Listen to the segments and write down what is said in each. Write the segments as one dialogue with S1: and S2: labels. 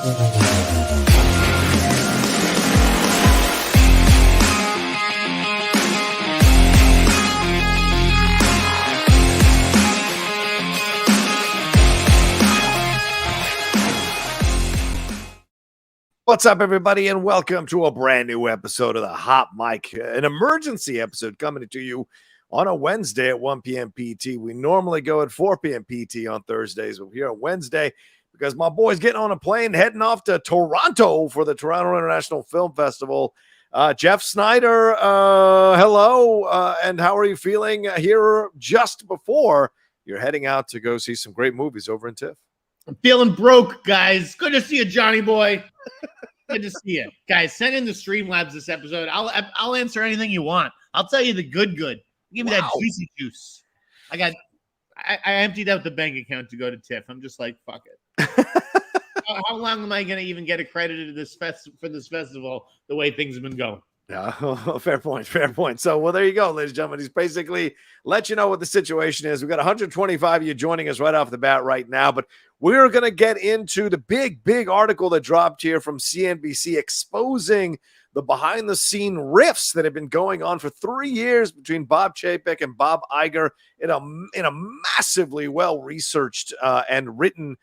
S1: What's up, everybody, and welcome to a brand new episode of the Hot Mic, an emergency episode coming to you on a Wednesday at 1 p.m. PT. We normally go at 4 p.m. PT on Thursdays, but we're here on Wednesday because my boy's getting on a plane heading off to Toronto for the Toronto International Film Festival. Jeff Sneider, hello, and how are you feeling here just before you're heading out to go see some great movies over in TIFF?
S2: I'm feeling broke, guys. Good to see you, Johnny boy. Good to see you. Guys, send in the Streamlabs this episode. I'll answer anything you want. I'll tell you the good. Give me that juicy juice. I emptied out the bank account to go to TIFF. I'm just like, fuck it. How long am I going to even get accredited for this festival the way things have been going?
S1: Yeah, fair point. So, well, there you go, ladies and gentlemen. He's basically let you know what the situation is. We've got 125 of you joining us right off the bat right now, but we're going to get into the big article that dropped here from CNBC exposing the behind-the-scene rifts that have been going on for 3 years between Bob Chapek and Bob Iger in a massively well-researched and written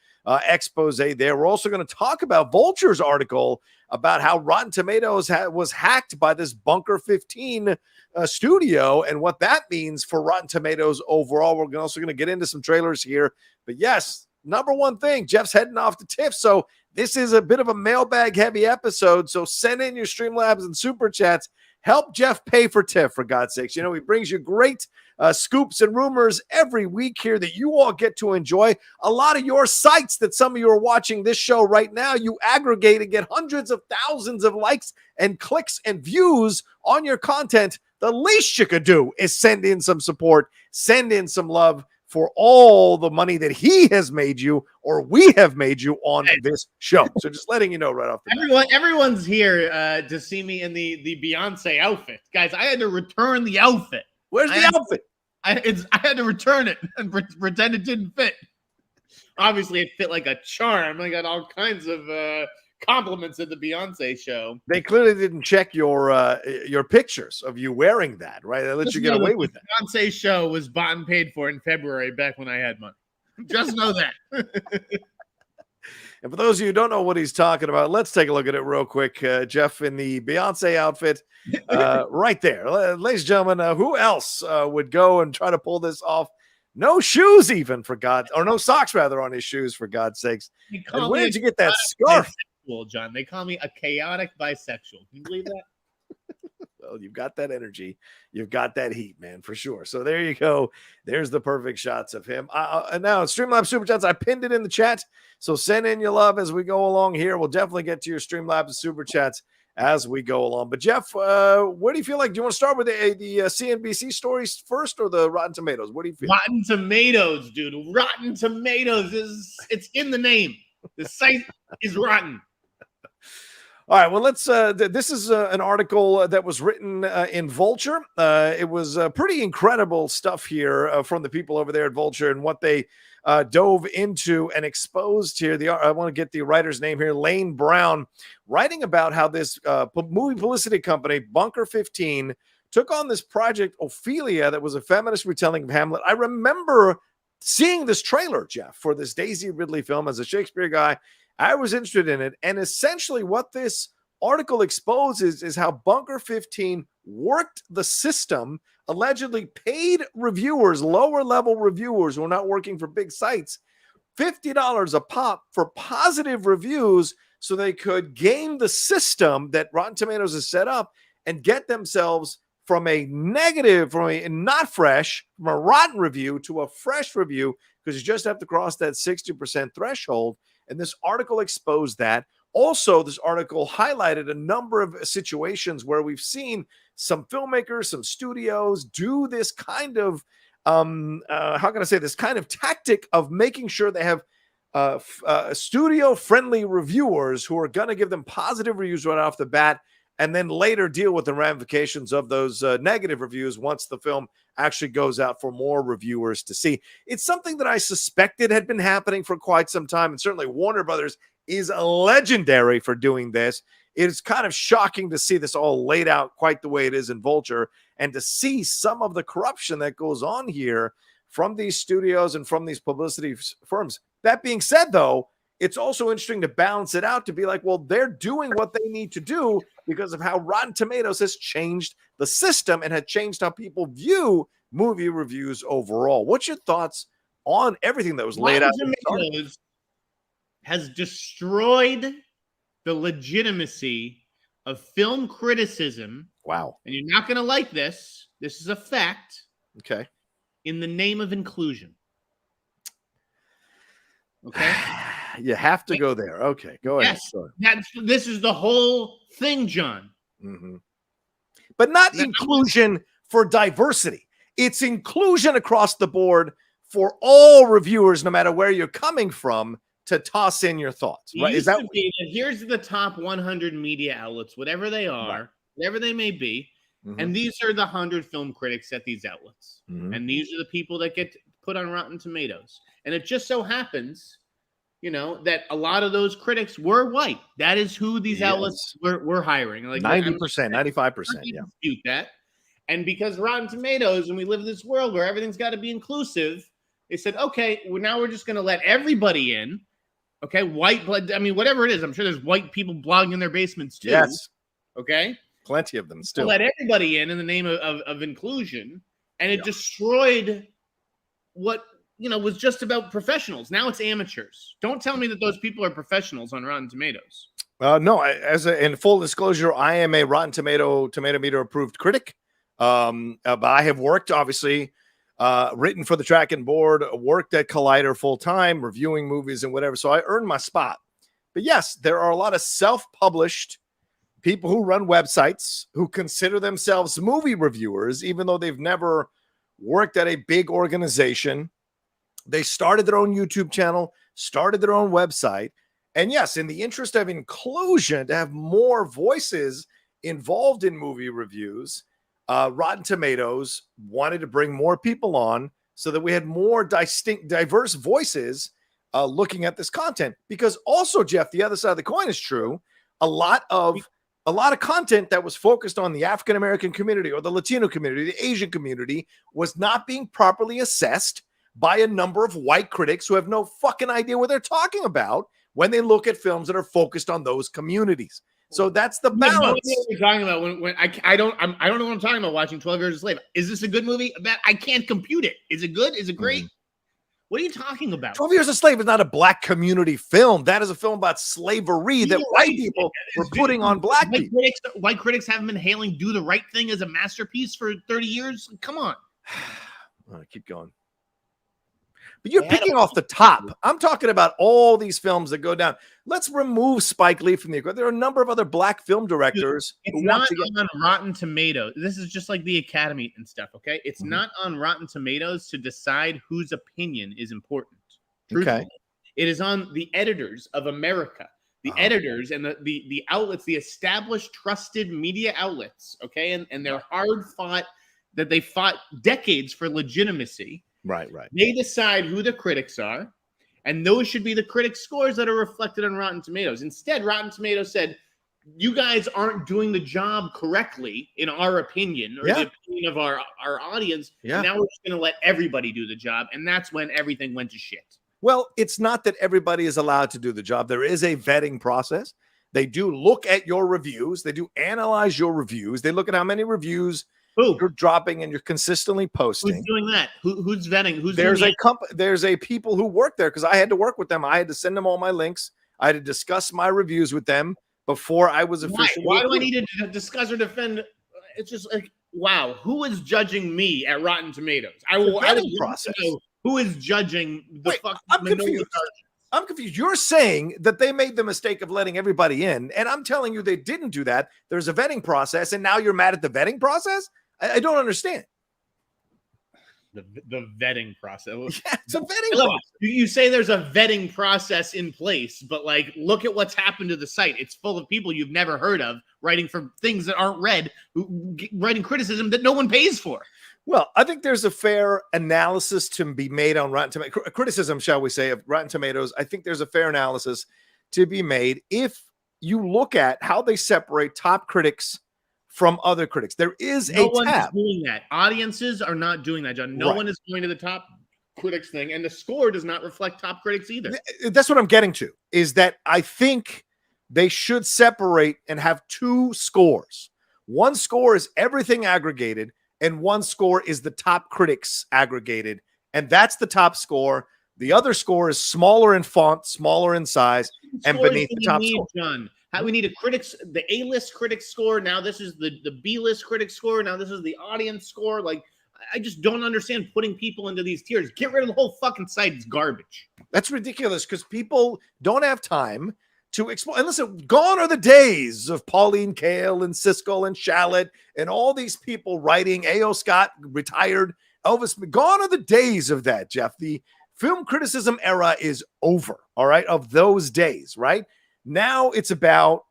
S1: expose there. We're also going to talk about Vulture's article about how Rotten Tomatoes was hacked by this Bunker 15 studio and what that means for Rotten Tomatoes overall. We're also going to get into some trailers here. But yes, number one thing, Jeff's heading off to TIFF. So this is a bit of a mailbag heavy episode. So send in your Streamlabs and Super Chats. Help Jeff pay for TIFF, for God's sakes. You know, he brings you great scoops and rumors every week here that you all get to enjoy. A lot of your sites that some of you are watching this show right now, you aggregate and get hundreds of thousands of likes and clicks and views on your content. The least you could do is send in some support, send in some love for all the money that he has made you or we have made you on this show. So just letting you know right off the bat.
S2: Everyone's here to see me in the Beyonce outfit. Guys, I had to return the outfit.
S1: Where's the outfit?
S2: I had to return it and pretend it didn't fit. Obviously, it fit like a charm. I got all kinds of compliments at the Beyonce show.
S1: They clearly didn't check your pictures of you wearing that, right? They let you get away with that.
S2: The Beyonce show was bought and paid for in February, back when I had money. Just know that.
S1: And for those of you who don't know what he's talking about, let's take a look at it real quick. Jeff in the Beyonce outfit right there. Ladies and gentlemen, who else would go and try to pull this off? No shoes even, for God, or no socks rather on his shoes, for God's sakes. And where did you get that scarf?
S2: John, they call me a chaotic bisexual. Can you believe that?
S1: Well, you've got that energy. You've got that heat, man, for sure. So there you go. There's the perfect shots of him. And now, Streamlabs Super Chats, I pinned it in the chat. So send in your love as we go along here. We'll definitely get to your Streamlabs and Super Chats as we go along. But, Jeff, what do you feel like? Do you want to start with the CNBC stories first or the Rotten Tomatoes? What do you feel?
S2: Rotten Tomatoes, dude. Rotten Tomatoes it's in the name. The site is rotten.
S1: All right, well, let's. This is an article that was written in Vulture. It was pretty incredible stuff here from the people over there at Vulture and what they dove into and exposed here. I want to get the writer's name here, Lane Brown, writing about how this movie publicity company, Bunker 15, took on this project Ophelia that was a feminist retelling of Hamlet. I remember seeing this trailer, Jeff, for this Daisy Ridley film as a Shakespeare guy. I was interested in it, and essentially what this article exposes is how Bunker 15 worked the system, allegedly paid reviewers, lower-level reviewers who are not working for big sites, $50 a pop for positive reviews so they could game the system that Rotten Tomatoes has set up and get themselves from a negative, from a not fresh, from a rotten review to a fresh review, because you just have to cross that 60% threshold. And this article exposed that. Also, this article highlighted a number of situations where we've seen some filmmakers, some studios do this kind of, how can I say, this kind of tactic of making sure they have studio-friendly reviewers who are going to give them positive reviews right off the bat and then later deal with the ramifications of those negative reviews once the film actually goes out for more reviewers to see. It's something that I suspected had been happening for quite some time, and certainly Warner Brothers is legendary for doing this. It is kind of shocking to see this all laid out quite the way it is in Vulture, and to see some of the corruption that goes on here from these studios and from these publicity firms. That being said, though, it's also interesting to balance it out to be like, well, they're doing what they need to do because of how Rotten Tomatoes has changed the system and had changed how people view movie reviews overall. What's your thoughts on everything that was laid out?
S2: Rotten Tomatoes has destroyed the legitimacy of film criticism.
S1: Wow.
S2: And you're not going to like this. This is a fact.
S1: Okay.
S2: In the name of inclusion. Okay.
S1: You have to go there. Okay, go ahead.
S2: Yes, this is the whole thing, John.
S1: Mm-hmm. But not inclusion for diversity. It's inclusion across the board for all reviewers, no matter where you're coming from, to toss in your thoughts. Right? Is that
S2: here's the top 100 media outlets, whatever they are, whatever they may be, and these are the 100 film critics at these outlets, and these are the people that get put on Rotten Tomatoes. And it just so happens, that a lot of those critics were white. That is who these outlets were hiring. Like
S1: 90%, 95%. Yeah.
S2: Dispute that. And because Rotten Tomatoes, and we live in this world where everything's got to be inclusive, they said, okay, well, now we're just going to let everybody in. Okay, white blood. I mean, whatever it is, I'm sure there's white people blogging in their basements too.
S1: Yes.
S2: Okay.
S1: Plenty of them still.
S2: Let everybody in the name of inclusion. And it destroyed what was just about professionals. Now it's amateurs. Don't tell me that those people are professionals on Rotten Tomatoes.
S1: No, in full disclosure, I am a Rotten Tomato meter approved critic. But I have worked, obviously, written for the Tracking Board, worked at Collider full time, reviewing movies and whatever. So I earned my spot. But yes, there are a lot of self-published people who run websites who consider themselves movie reviewers, even though they've never worked at a big organization. They started their own YouTube channel, started their own website. And yes, in the interest of inclusion, to have more voices involved in movie reviews, Rotten Tomatoes wanted to bring more people on so that we had more diverse voices looking at this content. Because also, Jeff, the other side of the coin is true. A lot of content that was focused on the African-American community or the Latino community, the Asian community, was not being properly assessed by a number of white critics who have no fucking idea what they're talking about when they look at films that are focused on those communities. So that's the balance.
S2: No idea what you're talking about when I don't know what I'm talking about. Watching 12 Years a Slave. Is this a good movie? That I can't compute it. Is it good? Is it great? What are you talking about?
S1: 12 Years a Slave is not a black community film. That is a film about slavery that white people were putting on black people.
S2: White critics haven't been hailing Do the Right Thing as a masterpiece for 30 years. Come on.
S1: Keep going. But you're picking off the top. I'm talking about all these films that go down. Let's remove Spike Lee from the equation. There are a number of other black film directors.
S2: It's not on Rotten Tomatoes. This is just like the Academy and stuff, okay? It's not on Rotten Tomatoes to decide whose opinion is important. Truthfully. Okay. It is on the editors of America, the editors and the outlets, the established, trusted media outlets, okay? And they're hard fought, that they fought decades for legitimacy.
S1: Right.
S2: They decide who the critics are, and those should be the critic scores that are reflected on Rotten Tomatoes. Instead, Rotten Tomatoes said, you guys aren't doing the job correctly, in our opinion, or the opinion of our audience. Yeah. And now we're just going to let everybody do the job, and that's when everything went to shit.
S1: Well, it's not that everybody is allowed to do the job. There is a vetting process. They do look at your reviews. They do analyze your reviews. They look at how many reviews you're dropping and you're consistently posting.
S2: Who's doing that? Who's vetting?
S1: There's a people who work there, because I had to work with them. I had to send them all my links. I had to discuss my reviews with them before I was officially.
S2: Why do I need to discuss or defend? It's just like, wow, who is judging me at Rotten Tomatoes? I will process. Know who is judging the fuck?
S1: I'm confused. I'm confused. You're saying that they made the mistake of letting everybody in, and I'm telling you they didn't do that. There's a vetting process, and now you're mad at the vetting process? I don't understand.
S2: The vetting process.
S1: Yeah, it's a vetting process.
S2: You say there's a vetting process in place, but like, look at what's happened to the site. It's full of people you've never heard of writing for things that aren't read, writing criticism that no one pays for.
S1: Well, I think there's a fair analysis to be made on Rotten Tomatoes, criticism, shall we say, of Rotten Tomatoes. I think there's a fair analysis to be made if you look at how they separate top critics from other critics. There is
S2: no
S1: a tab.
S2: Is doing that. Audiences are not doing that, John. No one is going to the top critics thing, and the score does not reflect top critics either.
S1: That's what I'm getting to, is that I think they should separate and have two scores. One score is everything aggregated, and one score is the top critics aggregated, and that's the top score. The other score is smaller in font, smaller in size, and beneath the top score.
S2: John, we need the A-list critics score. Now this is the B-list critics score. Now this is the audience score. Like, I just don't understand putting people into these tiers. Get rid of the whole fucking site. It's garbage.
S1: That's ridiculous because people don't have time to explore. And listen, gone are the days of Pauline Kael and Siskel and Shallot and all these people writing. A.O. Scott, retired. Elvis, gone are the days of that, Jeff. The film criticism era is over, all right, of those days, right? Now it's about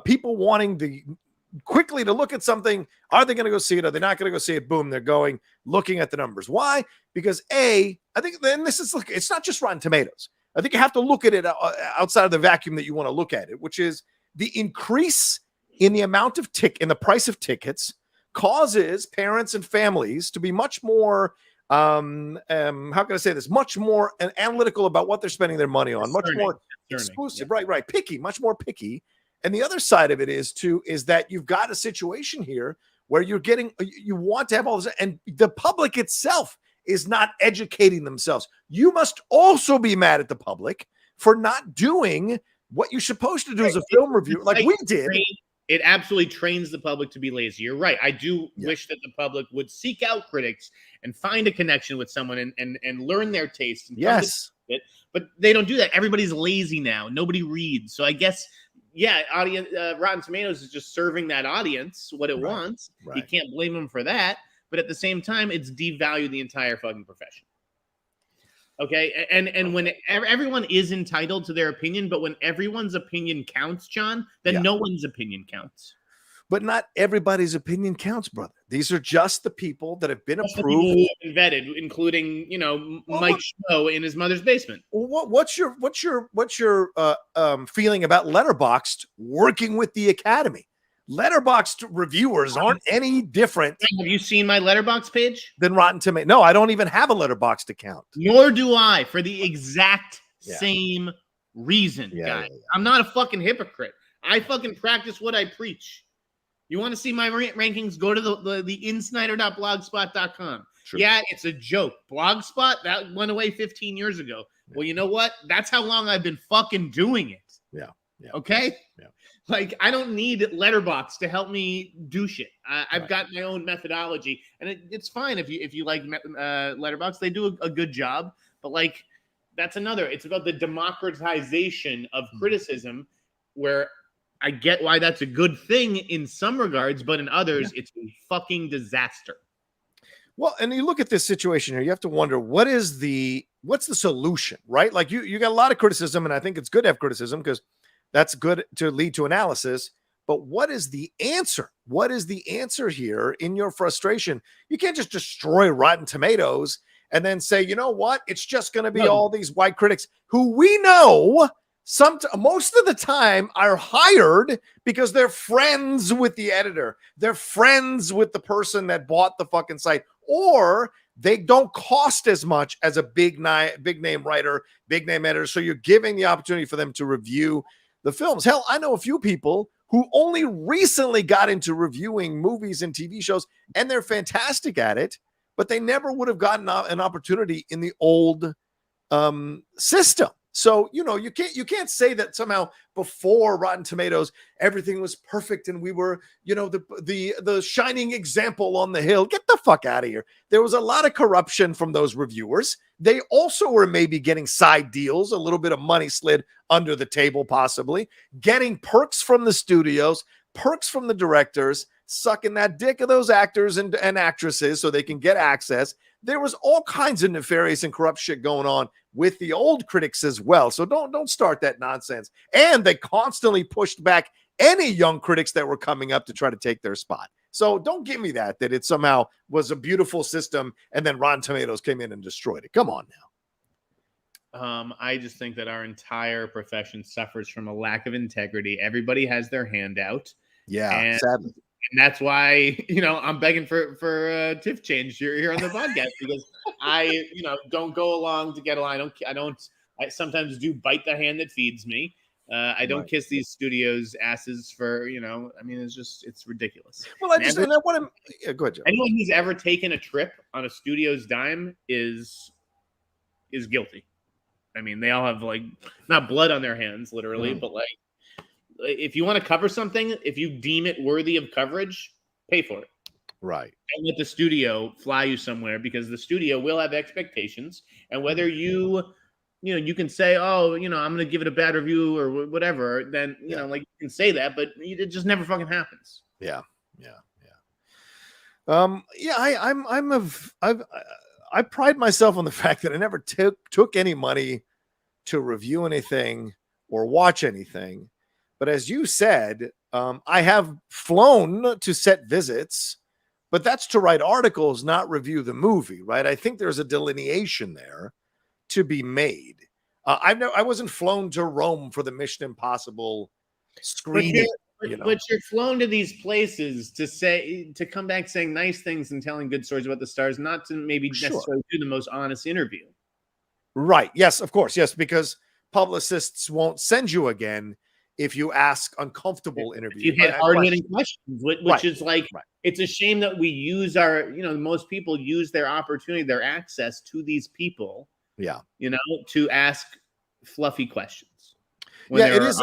S1: people wanting quickly to look at something. Are they going to go see it? Are they not going to go see it? Boom, they're going, looking at the numbers. Why? Because I think then it's not just Rotten Tomatoes. I think you have to look at it outside of the vacuum that you want to look at it, which is the increase in the amount of in the price of tickets causes parents and families to be much more how can I say this? Much more analytical about what they're spending their money on, much more exclusive, yeah. Right, picky, much more picky. And the other side of it is that you've got a situation here where you want to have all this, and the public itself is not educating themselves. You must also be mad at the public for not doing what you're supposed to do as a film reviewer, like we did.
S2: It absolutely trains the public to be lazy. You're right. I do wish that the public would seek out critics and find a connection with someone and learn their taste.
S1: Yes.
S2: But they don't do that. Everybody's lazy now. Nobody reads. So I guess, Rotten Tomatoes is just serving that audience what it wants. Right. You can't blame them for that. But at the same time, it's devalued the entire fucking profession. Okay, and when everyone is entitled to their opinion, but when everyone's opinion counts, John, then no one's opinion counts.
S1: But not everybody's opinion counts, brother. These are just the people that have been approved
S2: and vetted, including Mike Schmo in his mother's basement.
S1: What's your feeling about Letterboxd working with the Academy? Letterboxd reviewers aren't any different.
S2: Have you seen my Letterboxd page?
S1: Than Rotten Tomatoes. No, I don't even have a Letterboxd account.
S2: Nor do I, for the exact same reason, guys. I'm not a fucking hypocrite. I fucking practice what I preach. You want to see my rankings? Go to the insnider.blogspot.com. Sure. Yeah, it's a joke. Blogspot, that went away 15 years ago. Yeah. Well, you know what? That's how long I've been fucking doing it.
S1: Yeah.
S2: Okay?
S1: Yeah.
S2: Like, I don't need Letterboxd to help me do shit. I've got my own methodology, and it's fine if you like Letterboxd. They do a good job, but like, that's another. It's about the democratization of criticism, where I get why that's a good thing in some regards, but in others, it's a fucking disaster.
S1: Well, and you look at this situation here, you have to wonder what's the solution, right? Like you got a lot of criticism, and I think it's good to have criticism because that's good to lead to analysis. But what is the answer? What is the answer here in your frustration? You can't just destroy Rotten Tomatoes and then say, you know what? It's just going to be all these white critics who we know most of the time are hired because they're friends with the editor. They're friends with the person that bought the fucking site, or they don't cost as much as a big name writer, big name editor. So you're giving the opportunity for them to review the films. Hell, I know a few people who only recently got into reviewing movies and TV shows, and they're fantastic at it, but they never would have gotten an opportunity in the old system. So, you can't say that somehow before Rotten Tomatoes, everything was perfect and we were, the shining example on the hill. Get the fuck out of here. There was a lot of corruption from those reviewers. They also were maybe getting side deals, a little bit of money slid under the table, possibly getting perks from the studios, perks from the directors, sucking that dick of those actors and actresses so they can get access. There was all kinds of nefarious and corrupt shit going on with the old critics as well. So don't start that nonsense. And they constantly pushed back any young critics that were coming up to try to take their spot. So don't give me that it somehow was a beautiful system and then Rotten Tomatoes came in and destroyed it. Come on now.
S2: I just think that our entire profession suffers from a lack of integrity. Everybody has their hand out.
S1: Yeah, sadly.
S2: And that's why, I'm begging for TIFF change here on the podcast because I, don't go along to get along. I sometimes do bite the hand that feeds me. I don't kiss these studios' asses for, it's ridiculous.
S1: Well, go ahead, Joe.
S2: Anyone who's ever taken a trip on a studio's dime is guilty. I mean, they all have not blood on their hands, literally, but if you want to cover something, if you deem it worthy of coverage, pay for it.
S1: Right.
S2: And let the studio fly you somewhere because the studio will have expectations. And whether you can say, oh, I'm going to give it a bad review or whatever, then, you can say that, but it just never fucking happens.
S1: Yeah. I pride myself on the fact that I never took any money to review anything or watch anything. But as you said, I have flown to set visits, but that's to write articles, not review the movie, right? I think there's a delineation there to be made. I wasn't flown to Rome for the Mission Impossible screening.
S2: But you're flown to these places to come back saying nice things and telling good stories about the stars, not to maybe necessarily do the most honest interview. Right.
S1: Yes, of course. Yes, because publicists won't send you again if you ask uncomfortable interviews.
S2: You hit hard-hitting questions, which is it's a shame that we use most people use their opportunity, their access to these people.
S1: Yeah.
S2: To ask fluffy questions.
S1: It is.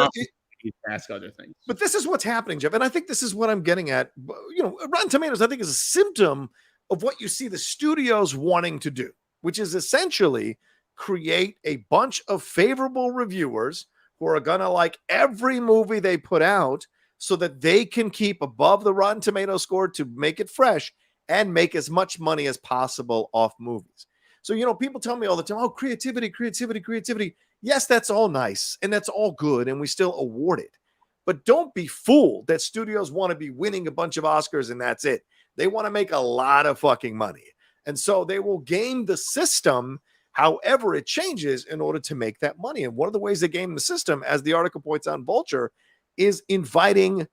S2: Ask other things.
S1: But this is what's happening, Jeff. And I think this is what I'm getting at. Rotten Tomatoes, I think, is a symptom of what you see the studios wanting to do, which is essentially create a bunch of favorable reviewers who are going to like every movie they put out so that they can keep above the Rotten Tomatoes score to make it fresh and make as much money as possible off movies. So, people tell me all the time, oh, creativity. Yes, that's all nice and that's all good. And we still award it. But don't be fooled that studios want to be winning a bunch of Oscars and that's it. They want to make a lot of fucking money. And so they will game the system however it changes in order to make that money. And one of the ways they game the system, as the article points out in Vulture, is inviting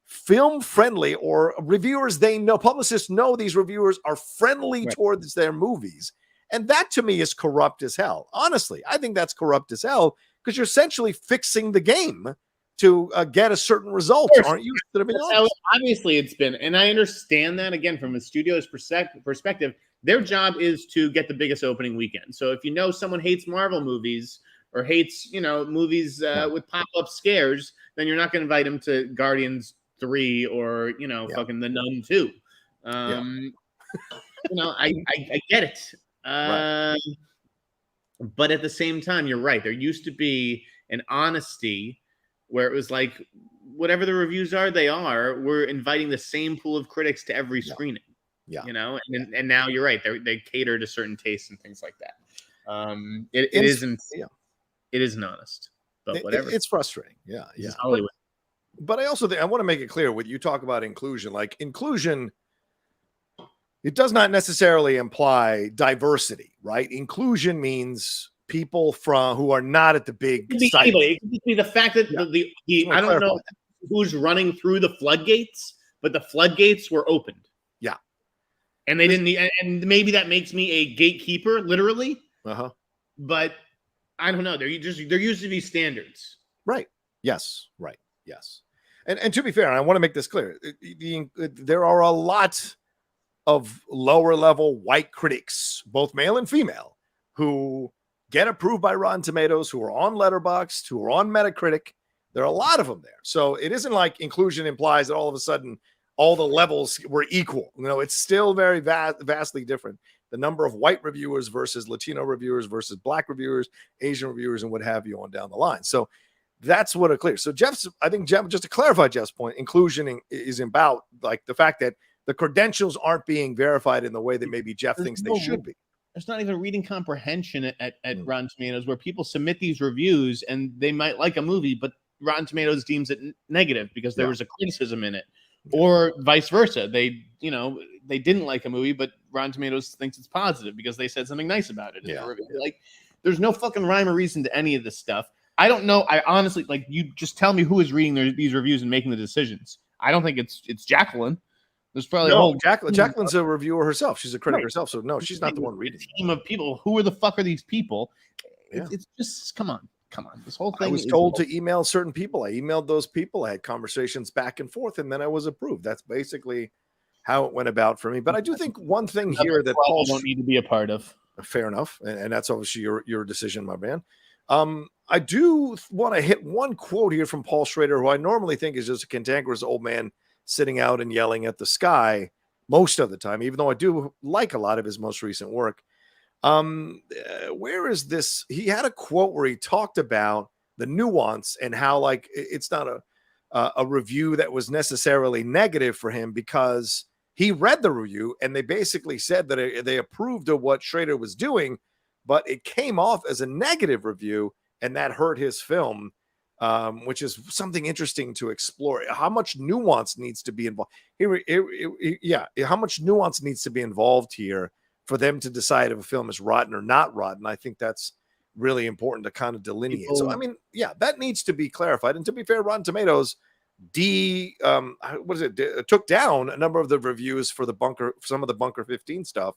S1: film-friendly or reviewers they know, publicists know these reviewers are friendly towards their movies. And that to me is corrupt as hell. Honestly, I think that's corrupt as hell because you're essentially fixing the game to get a certain result, aren't you?
S2: Obviously, it's been, and I understand that again from a studio's perspective. Their job is to get the biggest opening weekend. So if someone hates Marvel movies or hates movies with pop-up scares, then you're not going to invite them to Guardians 3 or fucking The Nun 2. I get it. But at the same time, you're right. There used to be an honesty where it was like, whatever the reviews are, we're inviting the same pool of critics to every screening. Yeah. And now you're right. They cater to certain tastes and things like that. It isn't honest, but whatever.
S1: It's frustrating. Yeah.
S2: Hollywood.
S1: But I also think I want to make it clear when you talk about inclusion, like inclusion, it does not necessarily imply diversity, right? Inclusion means people who are not at the big site.
S2: It could be the fact that I don't know who's running through the floodgates, but the floodgates were opened.
S1: Yeah.
S2: And they didn't, and maybe that makes me a gatekeeper, literally. But I don't know. There used to be standards.
S1: Right. Yes. Right. Yes. And to be fair, and I want to make this clear, there are a lot of lower level white critics, both male and female, who get approved by Rotten Tomatoes, who are on Letterboxd, who are on Metacritic. There are a lot of them there. So it isn't like inclusion implies that all of a sudden all the levels were equal. It's still very vastly different. The number of white reviewers versus Latino reviewers versus Black reviewers, Asian reviewers, and what have you on down the line. So That's what it clears. So I think Jeff, just to clarify Jeff's point, inclusion is about like the fact that the credentials aren't being verified in the way that maybe Jeff thinks they should be.
S2: There's not even reading comprehension at Rotten Tomatoes, where people submit these reviews and they might like a movie, but Rotten Tomatoes deems it negative because there was a criticism in it, or vice versa. They didn't like a movie, but Rotten Tomatoes thinks it's positive because they said something nice about it in the review. Like, there's no fucking rhyme or reason to any of this stuff. I don't know. I honestly, like, you just tell me who is reading these reviews and making the decisions. I don't think it's Jacqueline. There's probably a whole
S1: Jacqueline's a reviewer herself. She's a critic herself. So no, she's not the one reading.
S2: A team of people. Who are the fuck are these people? It's just come on. This whole thing.
S1: I was told to email certain people. I emailed those people. I had conversations back and forth, and then I was approved. That's basically how it went about for me. But I do think one thing here that Paul
S2: don't need to be a part of.
S1: Fair enough, and that's obviously your decision, my man. I do want to hit one quote here from Paul Schrader, who I normally think is just a cantankerous old man sitting out and yelling at the sky most of the time, even though I do like a lot of his most recent work. Where is this? He had a quote where he talked about the nuance and how, like, it's not a review that was necessarily negative for him, because he read the review and they basically said that they approved of what Schrader was doing, but it came off as a negative review, and that hurt his film, which is something interesting to explore. How much nuance needs to be involved here? How much nuance needs to be involved here for them to decide if a film is rotten or not rotten? I think that's really important to kind of delineate. So, I mean, that needs to be clarified. And to be fair, Rotten Tomatoes took down a number of the reviews for some of the Bunker 15 stuff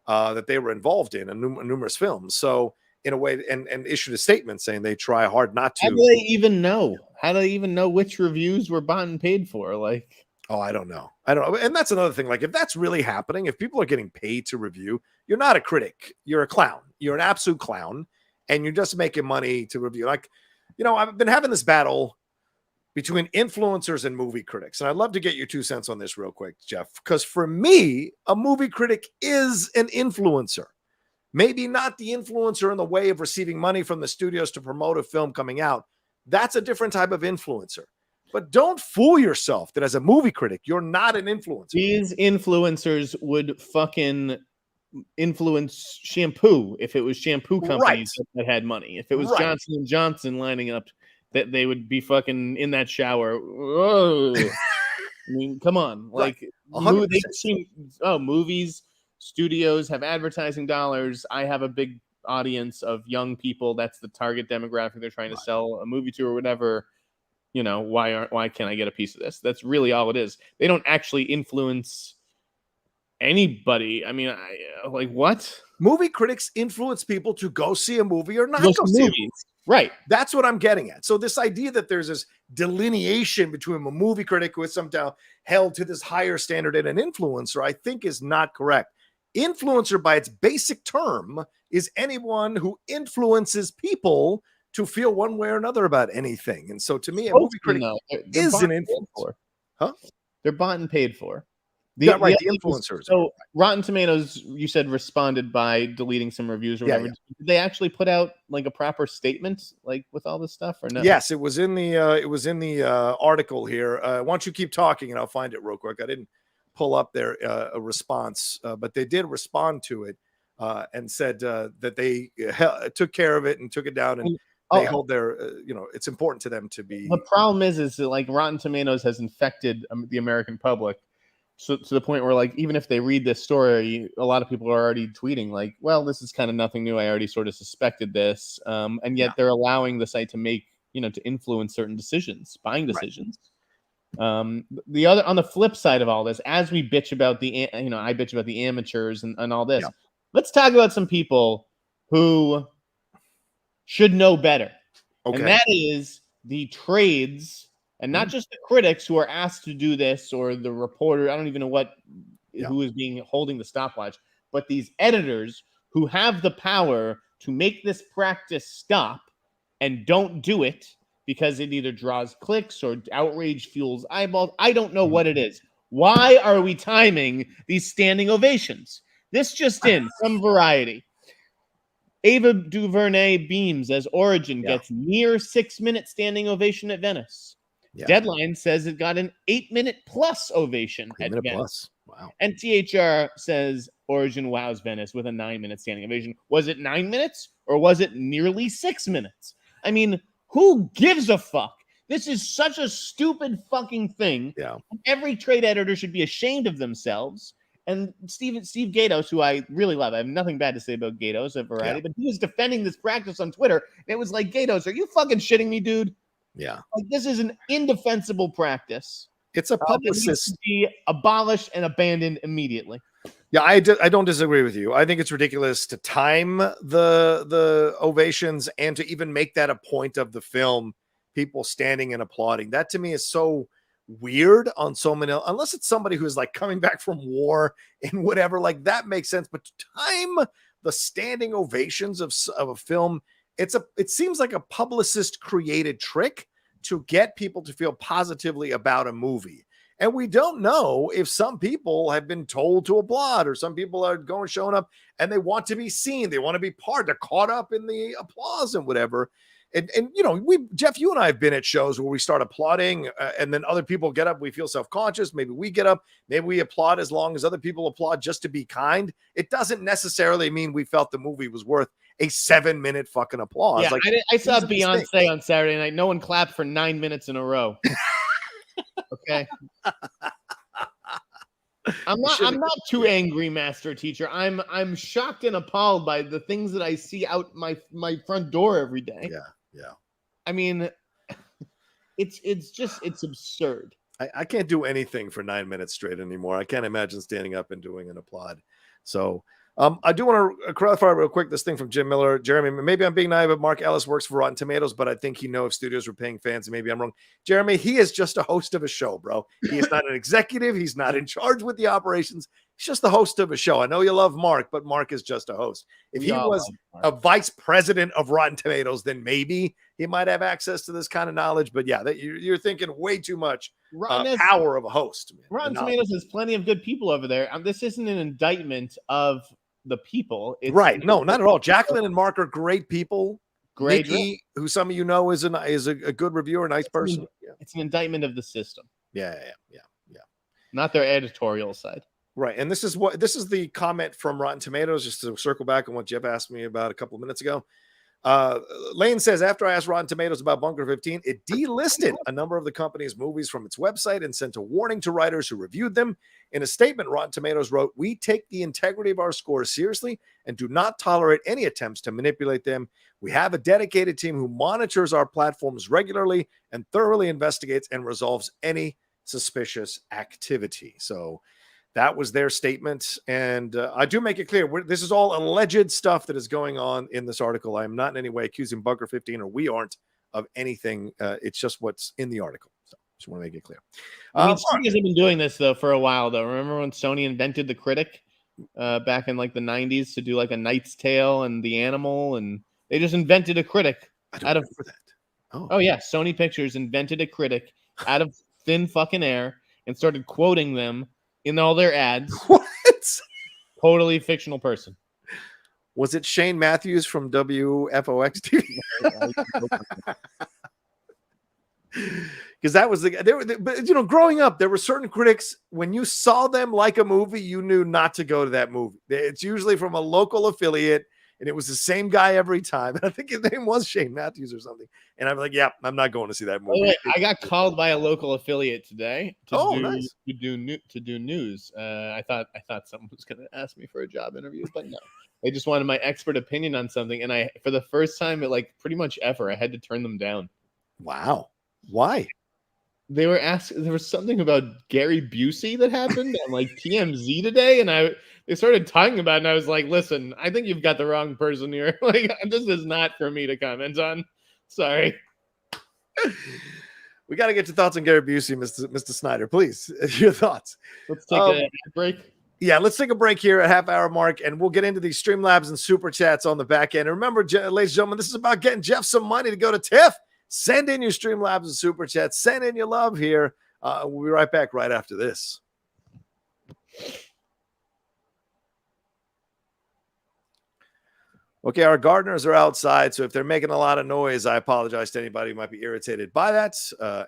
S1: that they were involved in numerous films. So in a way, and issued a statement saying they try hard not to.
S2: How do they even know? How do they even know which reviews were bought and paid for? Like,
S1: I don't know. And that's another thing. Like, if that's really happening, if people are getting paid to review, you're not a critic. You're a clown. You're an absolute clown, and you're just making money to review. Like, I've been having this battle between influencers and movie critics. And I'd love to get your 2 cents on this real quick, Jeff, because for me, a movie critic is an influencer. Maybe not the influencer in the way of receiving money from the studios to promote a film coming out. That's a different type of influencer. But don't fool yourself that as a movie critic, you're not an influencer.
S2: These influencers would fucking influence shampoo if it was shampoo companies that had money. If it was Johnson & Johnson lining up, that they would be fucking in that shower. Whoa. I mean, come on. Like, movies, studios have advertising dollars. I have a big audience of young people. That's the target demographic they're trying to sell a movie to or whatever. Why can't I get a piece of this? That's really all it is. They don't actually influence anybody. I mean, what?
S1: Movie critics influence people to go see a movie or not go see a movie.
S2: Right.
S1: That's what I'm getting at. So this idea that there's this delineation between a movie critic who is somehow held to this higher standard and an influencer, I think is not correct. Influencer, by its basic term, is anyone who influences people to feel one way or another about anything. And so to me, a movie critic is an influencer. Huh?
S2: They're bought and paid for.
S1: The influencers.
S2: So Rotten Tomatoes, you said, responded by deleting some reviews or whatever. Did they actually put out like a proper statement, like with all this stuff, or no?
S1: Yes, it was in the article here. Why don't you keep talking and I'll find it real quick. I didn't pull up their a response, but they did respond to it and said that they took care of it and took it down, and they hold their it's important to them to be.
S2: The problem is that, like, Rotten Tomatoes has infected the American public. So to the point where, like, even if they read this story, a lot of people are already tweeting like, well, this is kind of nothing new. I already sort of suspected this. And yet they're allowing the site to make, to influence certain decisions, buying decisions. On the flip side of all this, as we bitch about I bitch about the amateurs and all this, let's talk about some people who should know better. Okay. And that is the trades. And not just the critics who are asked to do this, or the reporter. I don't even know who is holding the stopwatch, but these editors who have the power to make this practice stop and don't do it because it either draws clicks or outrage fuels eyeballs. I don't know what it is. Why are we timing these standing ovations? This just in, some variety. Ava DuVernay beams as Origin gets near 6-minute standing ovation at Venice. Yeah. Deadline says it got an 8-minute plus ovation at Venice. Plus.
S1: Wow.
S2: And THR says Origin wows Venice with a 9-minute standing ovation. Was it 9 minutes or was it nearly 6 minutes? I mean, who gives a fuck? This is such a stupid fucking thing.
S1: Yeah.
S2: Every trade editor should be ashamed of themselves. And Steve Gatos, who I really love, I have nothing bad to say about Gatos at Variety, but he was defending this practice on Twitter. And it was like, Gatos, are you fucking shitting me, dude?
S1: Yeah.
S2: Like, this is an indefensible practice.
S1: It's a publicist.
S2: It needs to be abolished and abandoned immediately.
S1: Yeah, I don't disagree with you. I think it's ridiculous to time the ovations and to even make that a point of the film, people standing and applauding. That to me is so weird on so many, unless it's somebody who's like coming back from war and whatever, like that makes sense. But to time the standing ovations of a film, it seems like a publicist created trick to get people to feel positively about a movie. And we don't know if some people have been told to applaud or some people are showing up and they want to be seen. They want to be they're caught up in the applause and whatever. And you know, Jeff, you and I have been at shows where we start applauding and then other people get up. We feel self-conscious. Maybe we get up. Maybe we applaud as long as other people applaud just to be kind. It doesn't necessarily mean we felt the movie was worth a 7-minute fucking applause.
S2: Yeah,
S1: like,
S2: I saw Beyonce on Saturday night. No one clapped for 9 minutes in a row. Okay. I'm not too angry, Master Teacher. I'm shocked and appalled by the things that I see out my front door every day.
S1: Yeah.
S2: I mean, it's absurd.
S1: I can't do anything for 9 minutes straight anymore. I can't imagine standing up and doing an applaud. So I do want to clarify real quick this thing from Jim Miller. Jeremy, maybe I'm being naive, but Mark Ellis works for Rotten Tomatoes, but I think he knows if studios were paying fans, and maybe I'm wrong. Jeremy, he is just a host of a show, bro. He is not an executive. He's not in charge with the operations. He's just the host of a show. I know you love Mark, but Mark is just a host. If he was a vice president of Rotten Tomatoes, then maybe he might have access to this kind of knowledge. But yeah, you're thinking way too much power of a host. Man.
S2: Rotten Tomatoes has plenty of good people over there. This isn't an indictment of the people.
S1: It's right. No, not at all. Jacqueline and Mark are great people.
S2: Great.
S1: Nikki, who some of you know is a good reviewer, nice person.
S2: It's an indictment of the system.
S1: Yeah.
S2: Not their editorial side.
S1: Right. And this is the comment from Rotten Tomatoes, just to circle back on what Jeff asked me about a couple of minutes ago. Lane says, after I asked Rotten Tomatoes about Bunker 15, it delisted a number of the company's movies from its website and sent a warning to writers who reviewed them. In a statement, Rotten Tomatoes wrote, "We take the integrity of our scores seriously and do not tolerate any attempts to manipulate them. We have a dedicated team who monitors our platforms regularly and thoroughly investigates and resolves any suspicious activity." So that was their statement. And I do make it clear, this is all alleged stuff that is going on in this article. I am not in any way accusing Bunker 15, or we aren't, of anything. It's just what's in the article. So just want to make it clear.
S2: I mean, Sony has been doing this, though, for a while, though. Remember when Sony invented the critic back in, like, the 90s to do, like, A Knight's Tale and The Animal? And they just invented a critic.
S1: I don't remember that.
S2: Oh, yeah. Sony Pictures invented a critic out of thin fucking air and started quoting them in all their ads.
S1: What?
S2: Totally fictional person.
S1: Was it Shane Matthews from WFOX TV? Because that was but you know, growing up, there were certain critics, when you saw them like a movie, you knew not to go to that movie. It's usually from a local affiliate, and it was the same guy every time. And I think his name was Shane Matthews or something. And I'm like, yeah, I'm not going to see that movie.
S2: Oh, wait, I got called by a local affiliate today
S1: nice.
S2: to do news. I thought someone was going to ask me for a job interview, but no. They just wanted my expert opinion on something, and for the first time, pretty much ever, I had to turn them down.
S1: Wow. Why?
S2: They were asking. There was something about Gary Busey that happened on like TMZ today, and they started talking about it, and I was like, "Listen, I think you've got the wrong person here. Like, this is not for me to comment on. Sorry."
S1: We got to get your thoughts on Gary Busey, Mr. Sneider. Please, your thoughts.
S2: Let's take a break.
S1: Yeah, let's take a break here at half-hour mark, and we'll get into these Streamlabs and Super Chats on the back end. And remember, ladies and gentlemen, this is about getting Jeff some money to go to TIFF. Send in your Streamlabs and Super Chats. Send in your love here. We'll be right back right after this. Okay, our gardeners are outside, so if they're making a lot of noise, I apologize to anybody who might be irritated by that.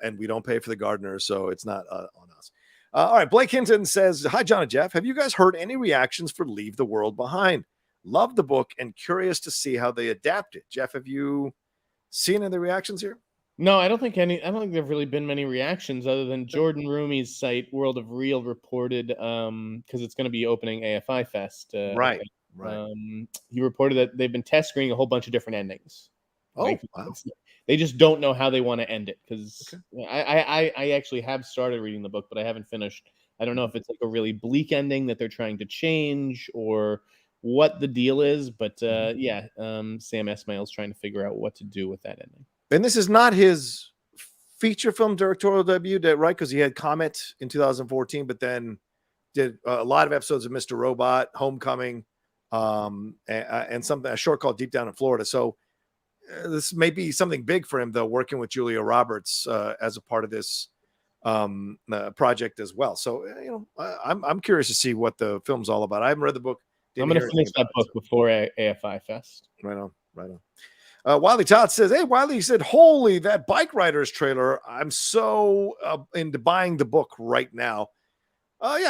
S1: And we don't pay for the gardeners, so it's not on us. All right, Blake Hinton says, hi, John and Jeff. Have you guys heard any reactions for Leave the World Behind? Love the book and curious to see how they adapt it. Jeff, have you seen any of the reactions here?
S2: No, I don't think there've really been many reactions other than Jordan Rumi's site, World of Real, reported because it's going to be opening AFI Fest.
S1: Right.
S2: He reported that they've been test screening a whole bunch of different endings.
S1: Oh, wow.
S2: They just don't know how they want to end it because I actually have started reading the book, but I haven't finished. I don't know if it's like a really bleak ending that they're trying to change or what the deal is, but Sam Esmail's trying to figure out what to do with that ending.
S1: And this is not his feature film directorial debut, right? Because he had Comet in 2014, but then did a lot of episodes of Mr. Robot, Homecoming, and a short called Deep Down in Florida. So this may be something big for him, though, working with Julia Roberts as a part of this project as well. So, I'm curious to see what the film's all about. I haven't read the book.
S2: I'm going to finish that book before AFI Fest.
S1: Right on. Wiley Todd says, hey, Wiley said, holy, that Bike Riders trailer. I'm so into buying the book right now.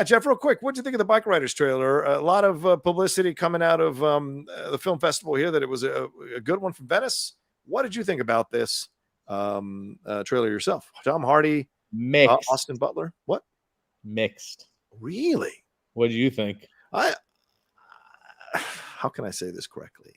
S1: Jeff, real quick, what do you think of the Bike Riders trailer? A lot of publicity coming out of the film festival here that it was a good one from Venice. What did you think about this trailer yourself? Tom Hardy,
S2: mixed.
S1: Austin Butler, what?
S2: Mixed.
S1: Really?
S2: What do you think?
S1: How can I say this correctly?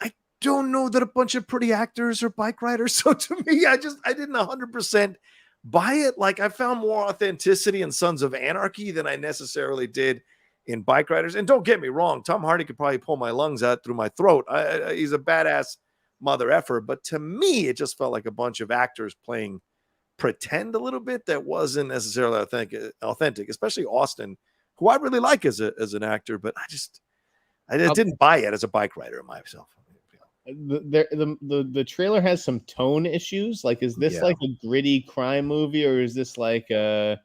S1: I don't know that a bunch of pretty actors are bike riders. So to me, I didn't 100% buy it. Like, I found more authenticity in Sons of Anarchy than I necessarily did in Bike Riders. And don't get me wrong, Tom Hardy could probably pull my lungs out through my throat. He's a badass mother effer. But to me, it just felt like a bunch of actors playing pretend a little bit that wasn't necessarily authentic, especially Austin, who I really like as an actor. But I didn't buy it as a bike rider myself.
S2: The trailer has some tone issues. Like, is this like a gritty crime movie, or is this like a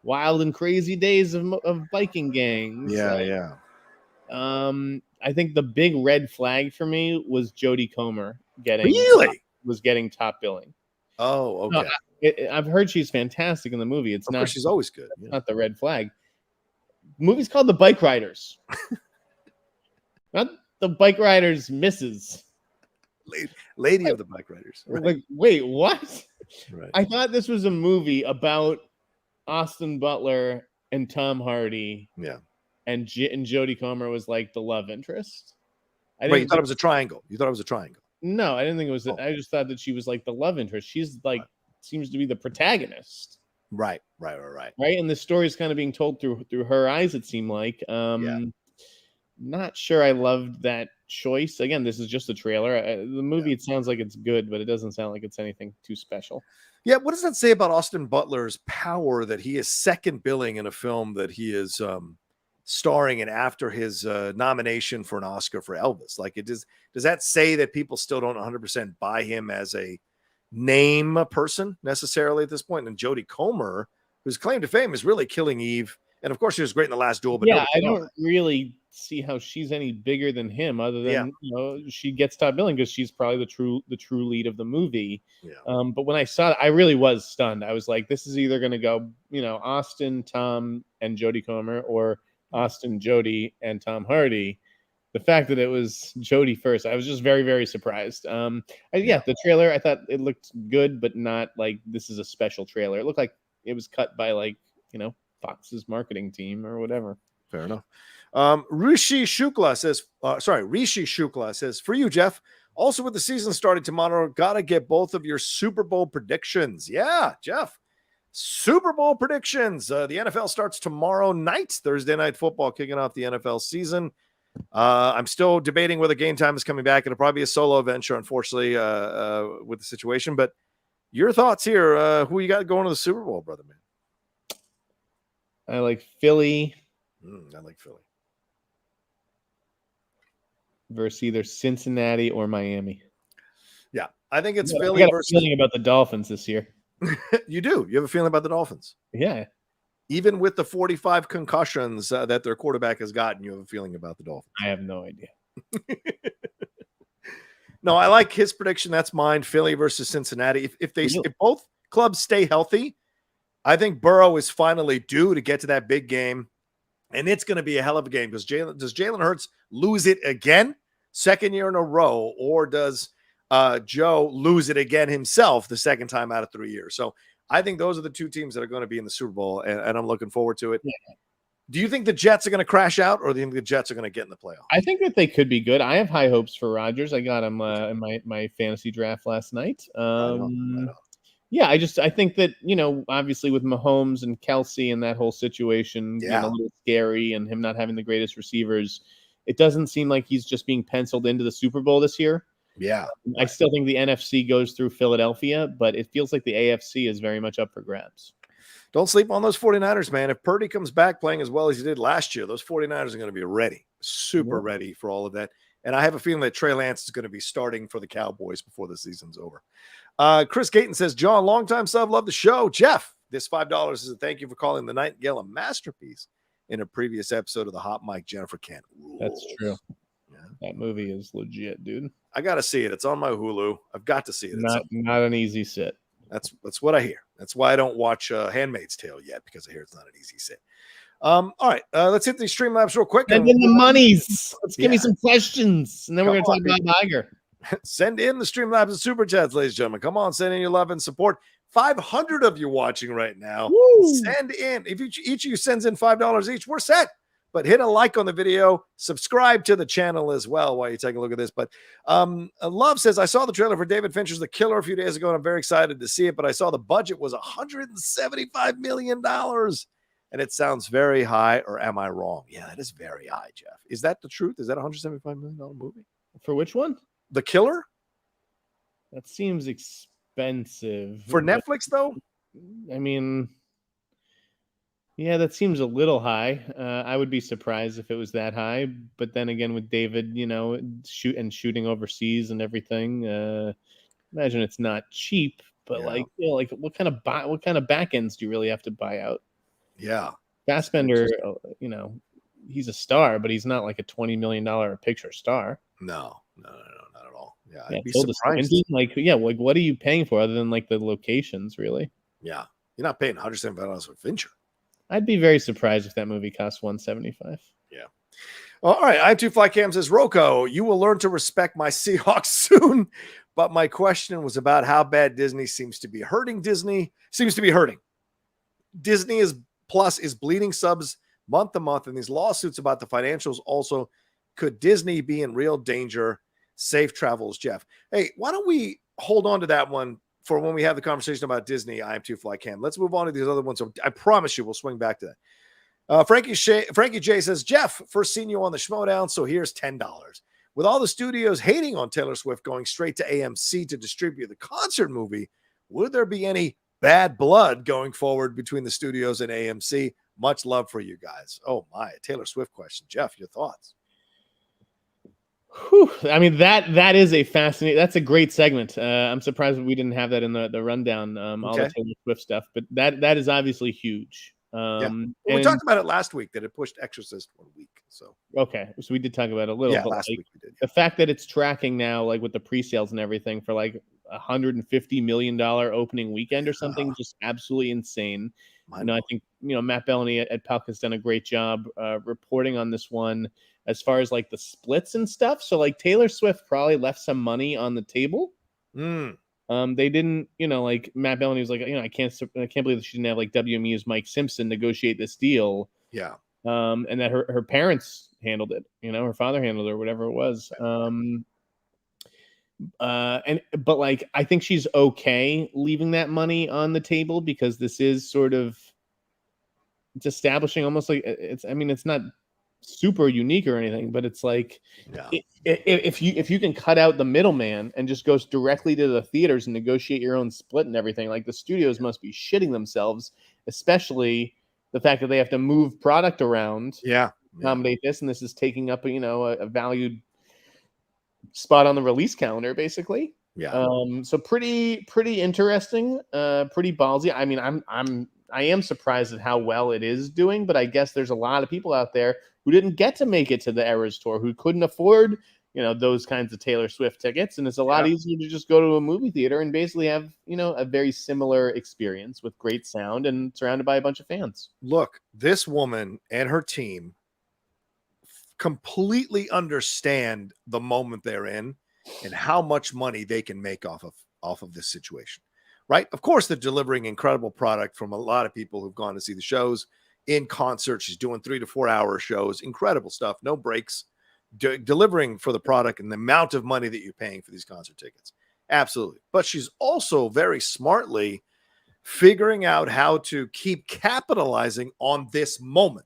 S2: wild and crazy days of biking gangs? I think the big red flag for me was Jodie Comer getting top billing.
S1: Oh, okay.
S2: No, I've heard she's fantastic in the movie. It's not.
S1: She's always good.
S2: Yeah. Not the red flag. The movie's called The Bike Riders. Not The Bike Riders Misses.
S1: Lady of the Bike Riders.
S2: Right. Like, wait, what?
S1: Right.
S2: I thought this was a movie about Austin Butler and Tom Hardy.
S1: Yeah.
S2: And Jodie Comer was like the love interest.
S1: Wait, you thought it was a triangle?
S2: No, I didn't think it was. I just thought that she was like the love interest. She's like seems to be the protagonist.
S1: Right.
S2: Right, and the story is kind of being told through her eyes. It seemed like. Not sure I loved that choice. Again, this is just a trailer. The movie, it sounds like it's good, but it doesn't sound like it's anything too special.
S1: Yeah, what does that say about Austin Butler's power that he is second billing in a film that he is starring in after his nomination for an Oscar for Elvis? Like, does that say that people still don't 100% buy him as a name person necessarily at this point? And Jodie Comer, whose claim to fame is really Killing Eve, and of course she was great in The Last Duel. But
S2: I don't really see how she's any bigger than him, other than she gets top billing because she's probably the true lead of the movie. But when I saw it, I really was stunned. I was like, this is either going to go Austin, Tom, and Jodie Comer, or Austin, Jodie, and Tom Hardy. The fact that it was Jodie first, I was just very, very surprised. The trailer, I thought it looked good, but not like this is a special trailer. It looked like it was cut by Fox's marketing team or whatever.
S1: Fair enough. Rishi Shukla says, for you, Jeff, also with the season starting tomorrow, gotta get both of your Super Bowl predictions. Yeah, Jeff, Super Bowl predictions. The NFL starts tomorrow night, Thursday Night Football, kicking off the NFL season. I'm still debating whether Game Time is coming back. It'll probably be a solo venture, unfortunately, with the situation. But your thoughts here, who you got going to the Super Bowl, brother, man?
S2: I like Philly.
S1: I like Philly.
S2: Versus either Cincinnati or Miami.
S1: Yeah, I think it's Philly
S2: versus. Feeling about the Dolphins this year.
S1: You do. You have a feeling about the Dolphins.
S2: Yeah.
S1: Even with the 45 concussions that their quarterback has gotten, you have a feeling about the Dolphins.
S2: I have no idea.
S1: No, I like his prediction. That's mine. Philly versus Cincinnati. If both clubs stay healthy, I think Burrow is finally due to get to that big game, and it's going to be a hell of a game because does Jalen Hurts lose it again, second year in a row, or does Joe lose it again himself the second time out of 3 years? So I think those are the two teams that are going to be in the Super Bowl, and I'm looking forward to it. Yeah. Do you think the Jets are going to crash out, or do you think the Jets are going to get in the playoffs?
S3: I think that they could be good. I have high hopes for Rodgers. I got him in my fantasy draft last night. Right on. Yeah, I think that, obviously with Mahomes and Kelsey and that whole situation being a little scary and him not having the greatest receivers, it doesn't seem like he's just being penciled into the Super Bowl this year.
S1: Yeah.
S3: I still think the NFC goes through Philadelphia, but it feels like the AFC is very much up for grabs.
S1: Don't sleep on those 49ers, man. If Purdy comes back playing as well as he did last year, those 49ers are going to be ready, super ready for all of that. And I have a feeling that Trey Lance is going to be starting for the Cowboys before the season's over. Chris Gayton says, John, longtime sub, love the show. Jeff, this $5 is a thank you for calling the Nightingale a masterpiece in a previous episode of the Hot Mic Jennifer Kent rules.
S3: That's true. Yeah. That movie is legit, dude.
S1: I got to see it. It's on my Hulu. I've got to see it.
S3: Not an easy sit.
S1: That's what I hear. That's why I don't watch Handmaid's Tale yet, because I hear it's not an easy sit. All right, let's hit these Streamlabs real quick.
S3: And then the monies. Let's give me some questions, and then we're going to talk about Iger.
S1: Send in the Streamlabs and Super Chats, ladies and gentlemen. Come on, send in your love and support. 500 of you watching right now. Woo! Send in. If each of you sends in $5 each, we're set. But hit a like on the video, subscribe to the channel as well while you take a look at this. But Love says, I saw the trailer for David Fincher's The Killer a few days ago, and I'm very excited to see it, but I saw the budget was $175 million, and it sounds very high, or am I wrong? Yeah, that is very high, Jeff. Is that the truth? Is that a $175 million movie?
S3: For which one?
S1: The Killer?
S3: That seems expensive.
S1: For Netflix, though?
S3: I mean... Yeah, that seems a little high. I would be surprised if it was that high. But then again, with David, shooting overseas and everything, imagine it's not cheap. But what kind of back ends do you really have to buy out?
S1: Yeah,
S3: Fassbender, he's a star, but he's not like a $20 million a picture star.
S1: No, not at all. Yeah,
S3: I'd be surprised. What are you paying for other than like the locations, really?
S1: Yeah, you're not paying $175 for Fincher.
S3: I'd be very surprised if that movie cost $175.
S1: Yeah. All right. I have two fly cams. Says Rocco, you will learn to respect my Seahawks soon. But my question was about how bad Disney seems to be hurting. Disney Plus is bleeding subs month to month, and these lawsuits about the financials also. Could Disney be in real danger? Safe travels, Jeff. Hey, why don't we hold on to that one for when we have the conversation about Disney, I am too fly cam. Let's move on to these other ones. So I promise you we'll swing back to that. Frankie J says, Jeff, first seen you on the Schmodown, so here's $10. With all the studios hating on Taylor Swift going straight to AMC to distribute the concert movie, would there be any bad blood going forward between the studios and AMC? Much love for you guys. Oh my, Taylor Swift question. Jeff, your thoughts?
S3: Whew. I mean, that is a fascinating, that's a great segment. I'm surprised we didn't have that in the rundown, all the Taylor Swift stuff, but that is obviously huge.
S1: We talked about it last week that it pushed Exorcist 1 week. So
S3: we did talk about it a little.
S1: Yeah,
S3: but
S1: last week we did.
S3: The fact that it's tracking now, like with the pre-sales and everything, for like $150 million opening weekend or something, just absolutely insane. I think Matt Bellany at Palk has done a great job reporting on this one as far as like the splits and stuff. So like Taylor Swift probably left some money on the table. They didn't, like Matt Bellany was like, I can't believe that she didn't have like WMU's Mike Simpson negotiate this deal.
S1: Yeah.
S3: And that her parents handled it, her father handled it or whatever it was. But like, I think she's okay leaving that money on the table because this is sort of, it's establishing almost like it's not super unique or anything, but it's like if you can cut out the middleman and just goes directly to the theaters and negotiate your own split and everything, like the studios must be shitting themselves, especially the fact that they have to move product around accommodate this, and this is taking up a valued spot on the release calendar basically. So pretty interesting, pretty ballsy. I mean, I'm I am surprised at how well it is doing, but I guess there's a lot of people out there who didn't get to make it to the Eras Tour, who couldn't afford, those kinds of Taylor Swift tickets. And it's a lot easier to just go to a movie theater and basically have, a very similar experience with great sound and surrounded by a bunch of fans.
S1: Look, this woman and her team completely understand the moment they're in and how much money they can make off of this situation, right? Of course, they're delivering incredible product from a lot of people who've gone to see the shows in concert. She's doing 3 to 4 hour shows, incredible stuff, no breaks, delivering for the product and the amount of money that you're paying for these concert tickets. Absolutely. But she's also very smartly figuring out how to keep capitalizing on this moment.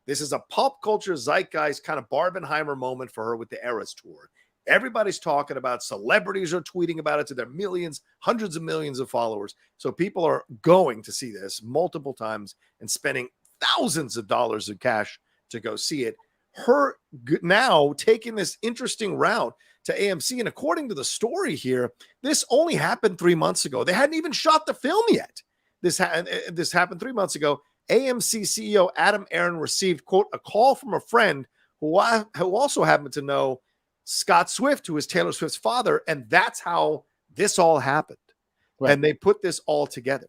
S1: This is a pop culture zeitgeist kind of Barbenheimer moment for her with the Eras Tour. Everybody's talking about, celebrities are tweeting about it to their millions, hundreds of millions of followers. So people are going to see this multiple times and spending thousands of dollars of cash to go see it. Her now taking this interesting route to AMC. And according to the story here, this only happened 3 months ago. They hadn't even shot the film yet. This happened 3 months ago. AMC CEO Adam Aron received, quote, a call from a friend who also happened to know Scott Swift, who is Taylor Swift's father. And that's how this all happened. Right. And they put this all together.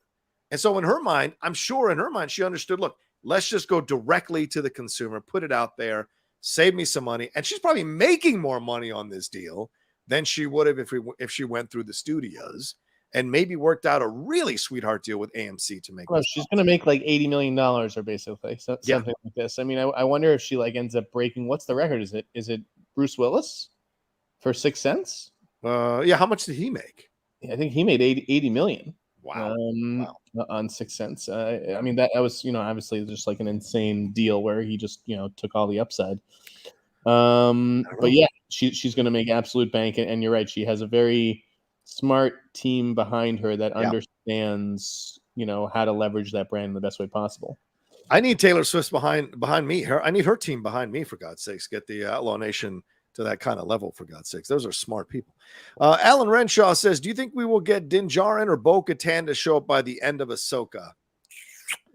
S1: And so in her mind, I'm sure in her mind, she understood, look, let's just go directly to the consumer, put it out there, save me some money. And she's probably making more money on this deal than she would have if she went through the studios and maybe worked out a really sweetheart deal with AMC to make.
S3: Well, she's going to make like $80 million or basically something like this. I mean, I wonder if she ends up breaking. What's the record? Is it Bruce Willis for 6 Cents?
S1: Yeah. How much did he make?
S3: I think he made 80 million.
S1: Wow.
S3: On 6 Cents. I mean, that was, obviously just like an insane deal where he just, took all the upside. But yeah, she's going to make absolute bank. And you're right. She has a very smart team behind her that understands, how to leverage that brand in the best way possible.
S1: I need Taylor Swift behind me. I need her team behind me, for God's sakes. Get the Outlaw Nation to that kind of level, for God's sakes. Those are smart people. Alan Renshaw says, do you think we will get Din Djarin or Bo-Katan to show up by the end of Ahsoka?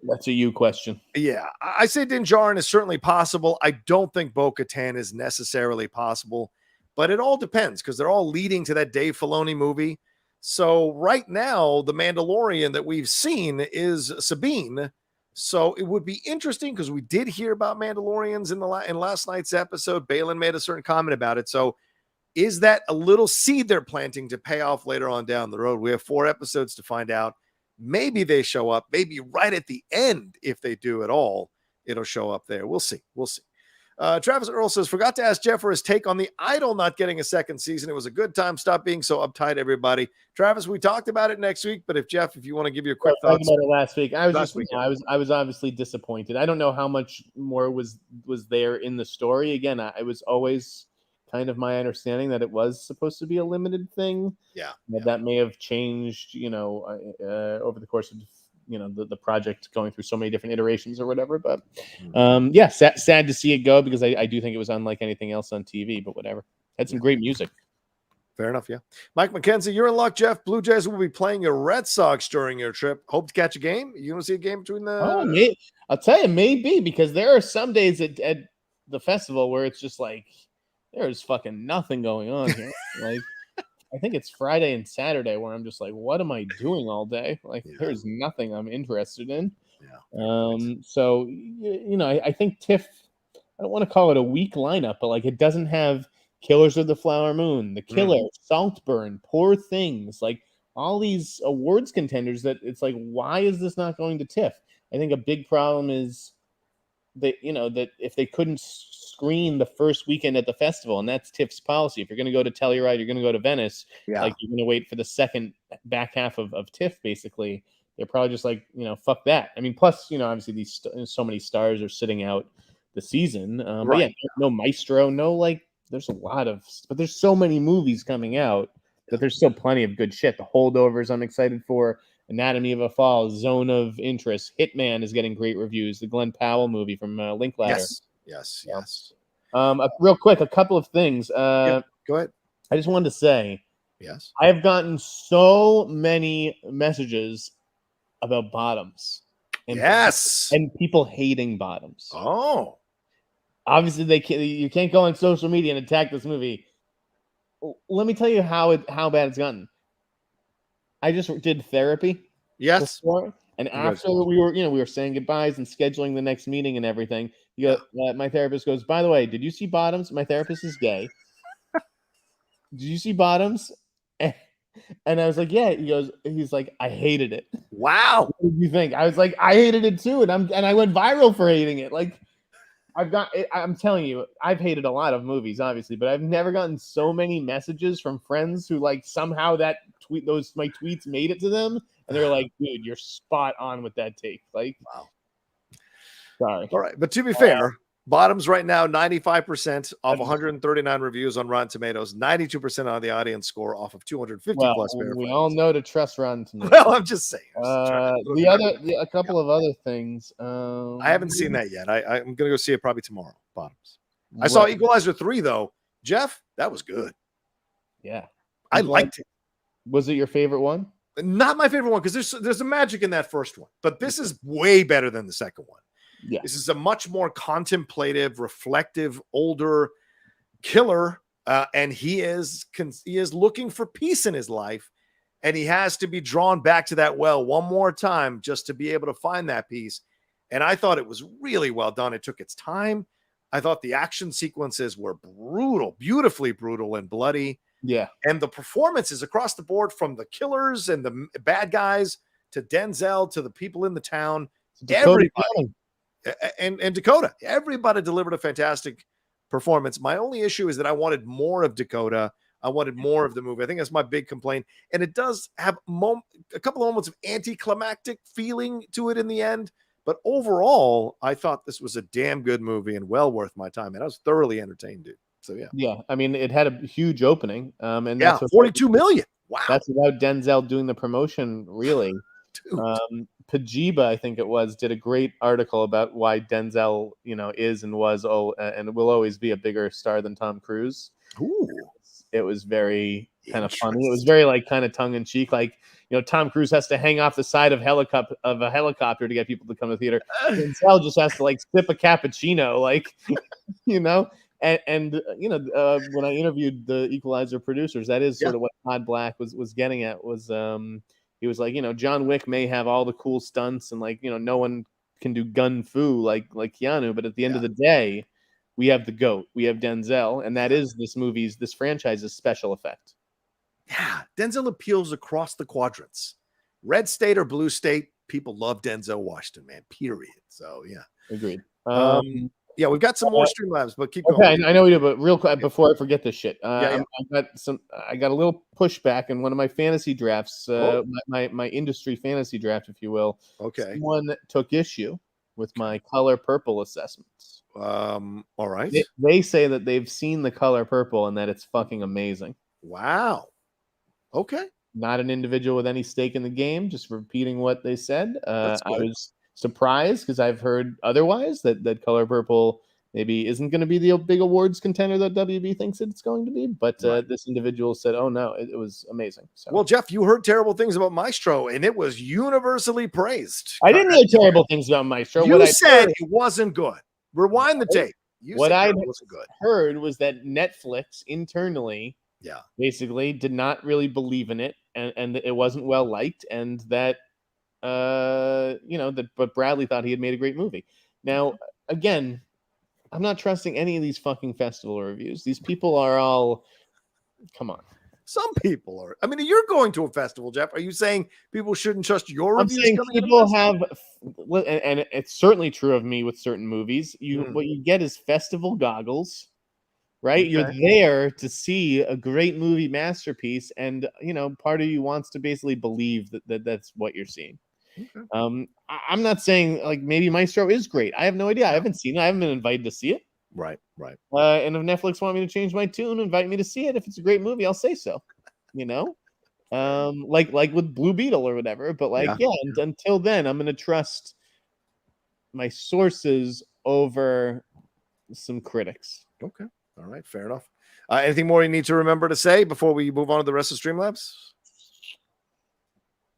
S3: That's a you question.
S1: Yeah, I say Din Djarin is certainly possible. I don't think Bo-Katan is necessarily possible, but it all depends because they're all leading to that Dave Filoni movie. So right now, the Mandalorian that we've seen is Sabine. So it would be interesting because we did hear about Mandalorians in last night's episode. Balin made a certain comment about it. So is that a little seed they're planting to pay off later on down the road? We have 4 episodes to find out. Maybe they show up. Maybe right at the end, if they do at all, it'll show up there. We'll see. We'll see. Travis Earl says, forgot to ask Jeff for his take on The Idol not getting a second season. It was a good time. Stop being so uptight, everybody. Travis, we talked about it next week, but if you want to give your quick thoughts.
S3: About it last week. I was obviously disappointed. I don't know how much more was there in the story. Again, it was always kind of my understanding that it was supposed to be a limited thing.
S1: Yeah.
S3: That may have changed, over the course of the project going through so many different iterations or whatever, but sad to see it go because I do think it was unlike anything else on TV, but whatever. Had some great music.
S1: Fair enough. Yeah. Mike McKenzie, you're in luck, Jeff. Blue Jays will be playing your Red Sox during your trip. Hope to catch a game. You want to see a game between the.
S3: I'll tell you, maybe because there are some days at the festival where it's just like there's fucking nothing going on here. Like I think it's Friday and Saturday where I'm just like, what am I doing all day? Like there's nothing I'm interested in. Yeah. So I think TIFF, I don't want to call it a weak lineup, but like it doesn't have Killers of the Flower Moon, The Killer, Saltburn, Poor Things, like all these awards contenders that it's like, why is this not going to TIFF? I think a big problem is that, that if they couldn't screen the first weekend at the festival, and that's TIFF's policy. If you're going to go to Telluride, you're going to go to Venice, like you're going to wait for the second back half of TIFF, basically. They're probably just like, fuck that. I mean, plus, obviously so many stars are sitting out the season. But yeah, no Maestro, no, like, there's a lot of, but there's so many movies coming out that there's still plenty of good shit. The Holdovers I'm excited for. Anatomy of a Fall, Zone of Interest. Hitman is getting great reviews. The Glenn Powell movie from Linklater.
S1: Yes.
S3: Real quick, a couple of things.
S1: Go ahead.
S3: I just wanted to say,
S1: yes,
S3: I have gotten so many messages about bottoms,
S1: Yes.
S3: And people hating Bottoms.
S1: Oh.
S3: Obviously, you can't go on social media and attack this movie. Let me tell you how bad it's gotten. I just did therapy.
S1: Yes.
S3: Before, and after we were saying goodbyes and scheduling the next meeting and everything, my therapist goes, by the way, did you see Bottoms? My therapist is gay. Did you see Bottoms? And I was like, yeah. He's like, I hated it.
S1: Wow.
S3: What did you think? I was like, I hated it too, and I went viral for hating it. Like, I'm telling you, I've hated a lot of movies, obviously, but I've never gotten so many messages from friends who like somehow my tweets made it to them, and they're like, dude, you're spot on with that take. Like,
S1: wow.
S3: Sorry.
S1: All right, but to be fair, Bottoms right now 95% off 139 reviews on Rotten Tomatoes, 92% on the audience score off of 250 plus.
S3: We all know to trust Rotten Tomatoes.
S1: Well, I'm just saying.
S3: A couple of other things.
S1: I haven't seen that yet. I'm gonna go see it probably tomorrow. Bottoms. I saw Equalizer 3 though. Jeff, that was good.
S3: Yeah,
S1: I liked it.
S3: Was it your favorite one?
S1: Not my favorite one because there's a magic in that first one, but this is way better than the second one.
S3: Yeah,
S1: this is a much more contemplative, reflective, older killer, and he is looking for peace in his life, and he has to be drawn back to that well one more time just to be able to find that peace. And I thought it was really well done. It took its time. I thought the action sequences were brutal, beautifully brutal and bloody.
S3: Yeah,
S1: and the performances across the board, from the killers and the bad guys to Denzel to the people in the town, everybody. And Dakota, everybody delivered a fantastic performance. My only issue is that I wanted more of Dakota. I wanted more of the movie. I think that's my big complaint. And it does have a couple of moments of anticlimactic feeling to it in the end. But overall, I thought this was a damn good movie and well worth my time. And I was thoroughly entertained, dude. So
S3: yeah. I mean, it had a huge opening. And
S1: that's 42 million. Wow.
S3: That's without Denzel doing the promotion, really. Pajiba, I think it was, did a great article about why Denzel, is and was and will always be a bigger star than Tom Cruise.
S1: Ooh.
S3: It was very kind of funny. It was very like kind of tongue in cheek. Like, Tom Cruise has to hang off the side of a helicopter to get people to come to the theater. Denzel just has to like sip a cappuccino, like, And when I interviewed the Equalizer producers, that is sort of what Todd Black was getting at. Was he was like, John Wick may have all the cool stunts and like, no one can do gun fu like Keanu, but at the end of the day, we have the GOAT, we have Denzel, and that is this franchise's special effect.
S1: Yeah, Denzel appeals across the quadrants. Red state or blue state, people love Denzel Washington, man. Period. So yeah,
S3: agreed.
S1: Yeah, we've got some more Streamlabs, but keep going.
S3: Okay, I know we do, but real quick before I forget this shit, I got a little pushback in one of my fantasy drafts, my industry fantasy draft, if you will.
S1: Okay,
S3: someone took issue with my color purple assessments.
S1: All right,
S3: they say that they've seen the color purple and that it's fucking amazing.
S1: Wow. Okay.
S3: Not an individual with any stake in the game, just repeating what they said. I was surprised because I've heard otherwise that Color Purple maybe isn't going to be the big awards contender that WB thinks it's going to be. But this individual said, oh, no, it was amazing. So.
S1: Well, Jeff, you heard terrible things about Maestro, and it was universally praised.
S3: I didn't hear terrible things about Maestro.
S1: You said it wasn't good. Rewind the tape.
S3: What I heard was that Netflix internally basically did not really believe in it, and it wasn't well liked, and that but Bradley thought he had made a great movie. Now, again, I'm not trusting any of these fucking festival reviews. These people are all, come on.
S1: Some people are. I mean, you're going to a festival, Jeff. Are you saying people shouldn't trust your reviews?
S3: I'm saying people have, and it's certainly true of me with certain movies. What you get is festival goggles, right? Okay. You're there to see a great movie masterpiece, and part of you wants to basically believe that that's what you're seeing. Okay. I'm not saying like maybe Maestro is great. I have no idea. I haven't seen it. I haven't been invited to see it.
S1: Right.
S3: And if Netflix want me to change my tune, invite me to see it. If it's a great movie, I'll say so. Like with Blue Beetle or whatever. But until then, I'm gonna trust my sources over some critics.
S1: Okay. All right. Fair enough. Anything more you need to remember to say before we move on to the rest of Streamlabs?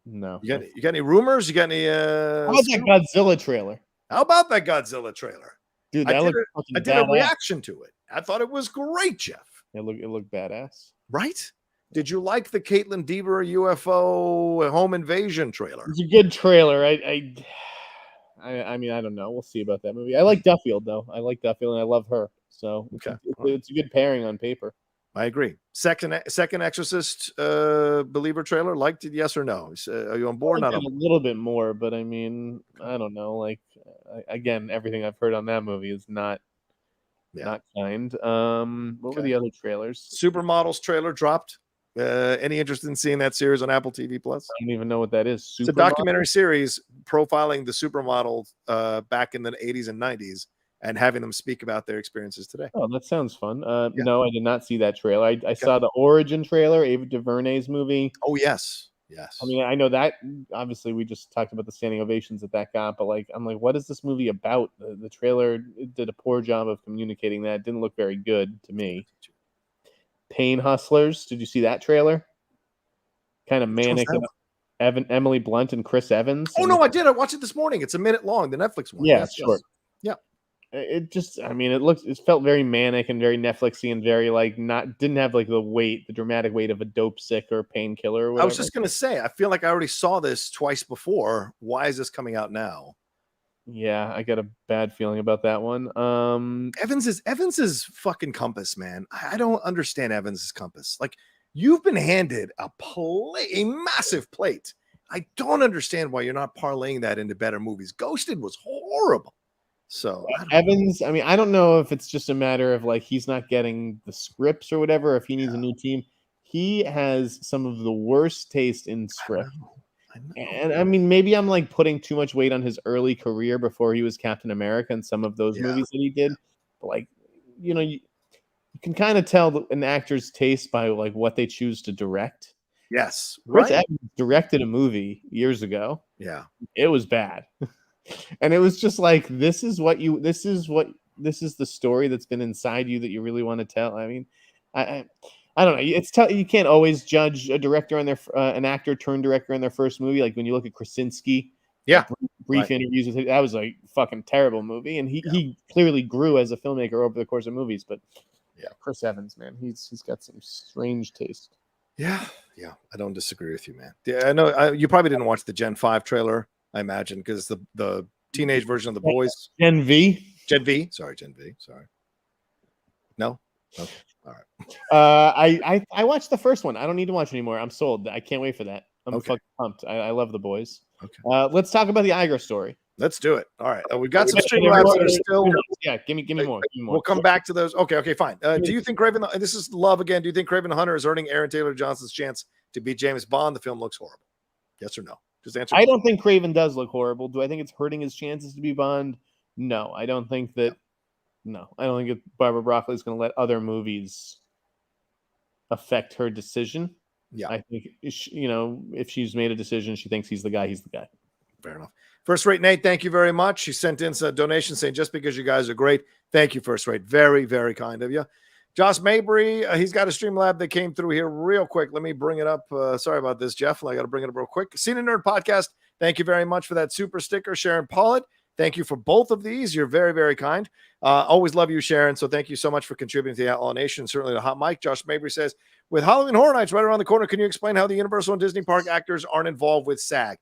S3: No.
S1: You got any rumors? You got any?
S3: How about that Godzilla trailer?
S1: How about that Godzilla trailer?
S3: Dude,
S1: I
S3: that
S1: did,
S3: looked
S1: I
S3: fucking
S1: did a
S3: badass.
S1: reaction to it. I thought it was great, Jeff.
S3: It looked badass.
S1: Right? Did you like the Caitlin Deaver UFO home invasion trailer?
S3: It's a good trailer. I mean, I don't know. We'll see about that movie. I like Duffield though. I like Duffield and I love her. So
S1: Okay.
S3: it's a good pairing on paper.
S1: I agree. Second Exorcist believer trailer. Liked it? Yes or no? Are you on board? Not
S3: a little bit more, but I mean, I don't know. Like again, everything I've heard on that movie is not kind. What were the other trailers?
S1: Supermodels trailer dropped. Any interest in seeing that series on Apple TV Plus?
S3: I don't even know what that is.
S1: It's a documentary series profiling the supermodels back in the 80s and 90s and having them speak about their experiences today.
S3: Oh, that sounds fun. No, I did not see that trailer. I saw the Origin trailer, Ava DuVernay's movie.
S1: Oh, yes. Yes.
S3: I mean, I know that obviously we just talked about the standing ovations that got, but like, I'm like, what is this movie about? The trailer did a poor job of communicating that. It didn't look very good to me. Pain Hustlers. Did you see that trailer? Kind of manic. Emily Blunt and Chris Evans.
S1: Oh, no, I did. I watched it this morning. It's a minute long, the Netflix one.
S3: Yeah, sure.
S1: Yeah.
S3: It just, I mean, it felt very manic and very Netflixy and very like didn't have like the dramatic weight of a dope sick or painkiller or whatever.
S1: I was just going to say, I feel like I already saw this twice before. Why is this coming out now?
S3: Yeah, I got a bad feeling about that one.
S1: Evans's fucking compass, man. I don't understand Evans's compass. Like, you've been handed a massive plate. I don't understand why you're not parlaying that into better movies. Ghosted was horrible. So
S3: Evans, I mean, I don't know if it's just a matter of like he's not getting the scripts or whatever, if he needs a new team. He has some of the worst taste in script.
S1: I know.
S3: And I mean, maybe I'm like putting too much weight on his early career before he was Captain America and some of those movies that he did. But like, you can kind of tell an actor's taste by like what they choose to direct.
S1: Yes.
S3: Chris Evans directed a movie years ago.
S1: Yeah.
S3: It was bad. And it was just like, this is the story that's been inside you that you really want to tell. I mean, I don't know. You can't always judge a director on an actor turned director in their first movie. Like when you look at Krasinski, brief interviews with him, that was like fucking terrible movie. And he clearly grew as a filmmaker over the course of movies. But Chris Evans, man, he's got some strange taste.
S1: Yeah. I don't disagree with you, man. Yeah, I know you probably didn't watch the Gen 5 trailer, I imagine, because the teenage version of The Boys.
S3: Gen V.
S1: Sorry, Gen V. Sorry. No? Okay. All right.
S3: I watched the first one. I don't need to watch anymore. I'm sold. I can't wait for that. I'm fucking pumped. I love The Boys.
S1: Okay.
S3: Let's talk about the Iger story.
S1: Let's do it. All right. We've got some Streamlabs that are still.
S3: Yeah, give me more.
S1: We'll come back to those. Okay, fine. Do you think Craven? This is love again. Do you think Craven the Hunter is earning Aaron Taylor Johnson's chance to beat James Bond? The film looks horrible. Yes or no? Just answer.
S3: I don't think Craven does look horrible. Do I think it's hurting his chances to be Bond? No, I don't think that. No, I don't think Barbara Broccoli is going to let other movies affect her decision.
S1: Yeah,
S3: I think if she's made a decision, she thinks he's the guy. He's the guy.
S1: Fair enough. First Rate Nate, thank you very much. He sent in a donation saying, just because you guys are great. Thank you, First Rate. Very, very kind of you. Josh Mabry, he's got a Streamlab that came through here real quick. Let me bring it up. Sorry about this, Jeff. I got to bring it up real quick. Cena Nerd Podcast, thank you very much for that super sticker. Sharon Pollitt, thank you for both of these. You're very, very kind. Always love you, Sharon. So thank you so much for contributing to the Outlaw Nation. Certainly the Hot Mic. Josh Mabry says, with Halloween Horror Nights right around the corner, can you explain how the Universal and Disney Park actors aren't involved with SAG?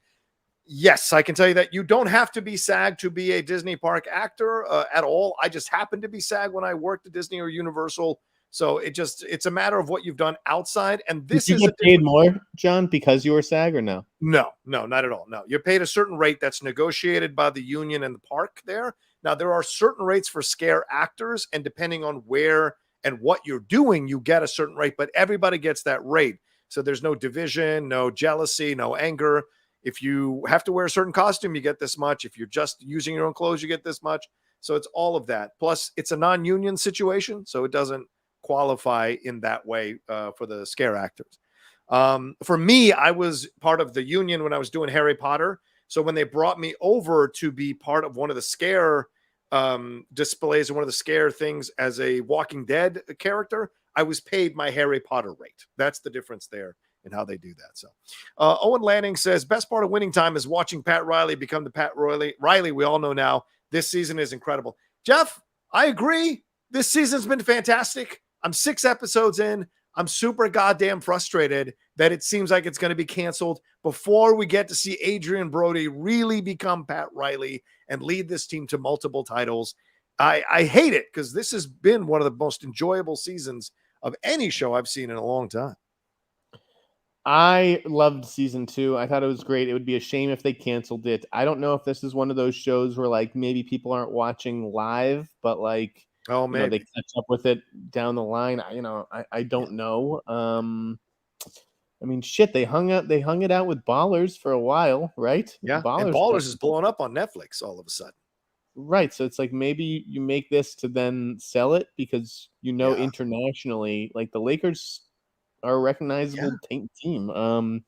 S1: Yes, I can tell you that you don't have to be SAG to be a Disney Park actor at all. I just happened to be SAG when I worked at Disney or Universal. So it's a matter of what you've done outside. And this is
S3: paid more, John, because you were SAG or no?
S1: No, not at all. No, you're paid a certain rate that's negotiated by the union and the park there. Now, there are certain rates for scare actors, and depending on where and what you're doing, you get a certain rate, but everybody gets that rate. So there's no division, no jealousy, no anger. If you have to wear a certain costume, you get this much. If you're just using your own clothes, you get this much. So it's all of that. Plus, it's a non-union situation, so it doesn't qualify in that way for the scare actors. For me, I was part of the union when I was doing Harry Potter. So when they brought me over to be part of one of the scare displays and one of the scare things as a Walking Dead character, I was paid my Harry Potter rate. That's the difference there. in how they do that. So Owen Lanning says, best part of winning time is watching Pat Riley become the Pat Riley we all know now. This season is incredible. Jeff, I agree. This season's been fantastic. I'm 6 episodes in. I'm super goddamn frustrated that it seems like it's going to be canceled before we get to see Adrian Brody really become Pat Riley and lead this team to multiple titles. I hate it because this has been one of the most enjoyable seasons of any show I've seen in a long time.
S3: I loved season 2. I thought it was great. It would be a shame if they canceled it. I don't know if this is one of those shows where like maybe people aren't watching live, but like,
S1: oh man,
S3: they catch up with it down the line. I don't know. I mean, shit, they hung it out with Ballers for a while, right?
S1: Yeah, and Ballers is blowing up on Netflix all of a sudden.
S3: Right, so it's like maybe you make this to then sell it because internationally, like the Lakers are a recognizable team. But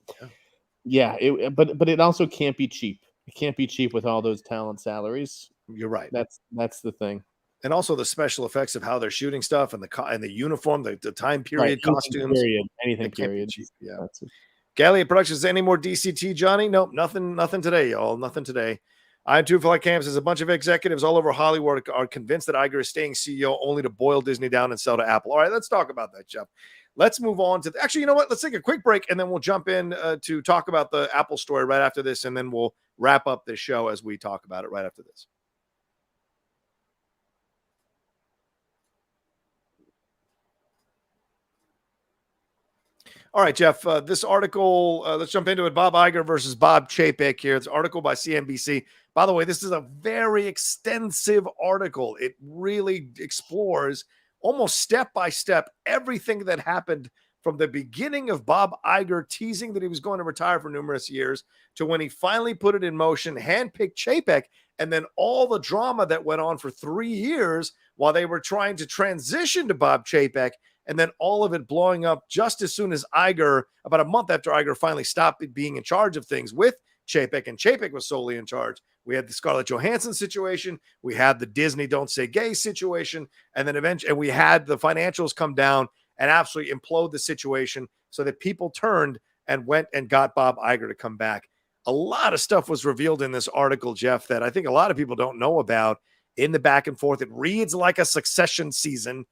S3: it also can't be cheap. It can't be cheap with all those talent salaries.
S1: You're right.
S3: That's the thing.
S1: And also the special effects of how they're shooting stuff and the uniform, the time period, costumes,
S3: anything period.
S1: Yeah. Galliot Productions. Any more DCT, Johnny? Nope, nothing today, y'all. Nothing today. I Too Fly Camp says a bunch of executives all over Hollywood are convinced that Iger is staying CEO only to boil Disney down and sell to Apple. All right, let's talk about that, Jeff. Let's move on to actually, you know what? Let's take a quick break and then we'll jump in to talk about the Apple story right after this, and then we'll wrap up the show as we talk about it right after this. All right, Jeff, this article, let's jump into it. Bob Iger versus Bob Chapek here. It's an article by CNBC. By the way, this is a very extensive article. It really explores almost step by step everything that happened from the beginning of Bob Iger teasing that he was going to retire for numerous years to when he finally put it in motion, handpicked Chapek, and then all the drama that went on for 3 years while they were trying to transition to Bob Chapek. And then all of it blowing up just as soon as Iger, about a month after Iger finally stopped being in charge of things with Chapek, and Chapek was solely in charge. We had the Scarlett Johansson situation. We had the Disney Don't Say Gay situation. And then eventually, and we had the financials come down and absolutely implode the situation so that people turned and went and got Bob Iger to come back. A lot of stuff was revealed in this article, Jeff, that I think a lot of people don't know about in the back and forth. It reads like a Succession season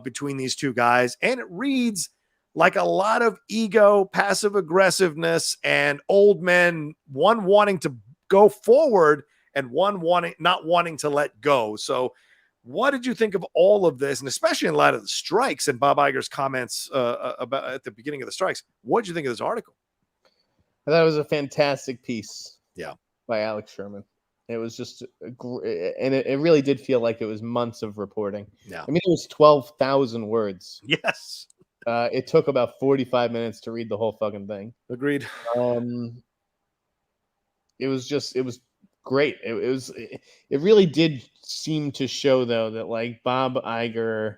S1: between these two guys, and it reads like a lot of ego, passive aggressiveness, and old men, one wanting to go forward and one not wanting to let go. So what did you think of all of this, and especially in light of the strikes and Bob Iger's comments about at the beginning of the strikes? What did you think of this article?
S3: I thought it was a fantastic piece.
S1: Yeah,
S3: by Alex Sherman. It was just, and it really did feel like it was months of reporting.
S1: Yeah,
S3: I mean, it was 12,000 words.
S1: Yes.
S3: It took about 45 minutes to read the whole fucking thing.
S1: Agreed.
S3: It was great. It really did seem to show, though, that like Bob Iger,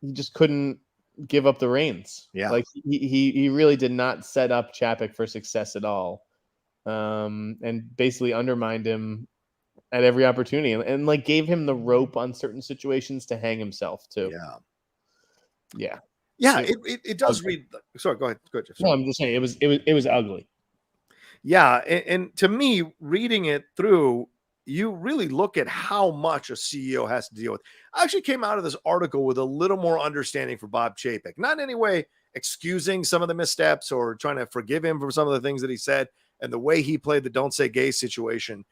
S3: he just couldn't give up the reins.
S1: Yeah.
S3: Like he really did not set up Chapek for success at all. And basically undermined him at every opportunity, and like gave him the rope on certain situations to hang himself too. Yeah.
S1: It does read. Sorry, go ahead, Jeff.
S3: No, I'm just saying it was ugly.
S1: Yeah, and to me, reading it through, you really look at how much a CEO has to deal with. I actually came out of this article with a little more understanding for Bob Chapek, not in any way excusing some of the missteps or trying to forgive him for some of the things that he said and the way he played the Don't Say Gay situation.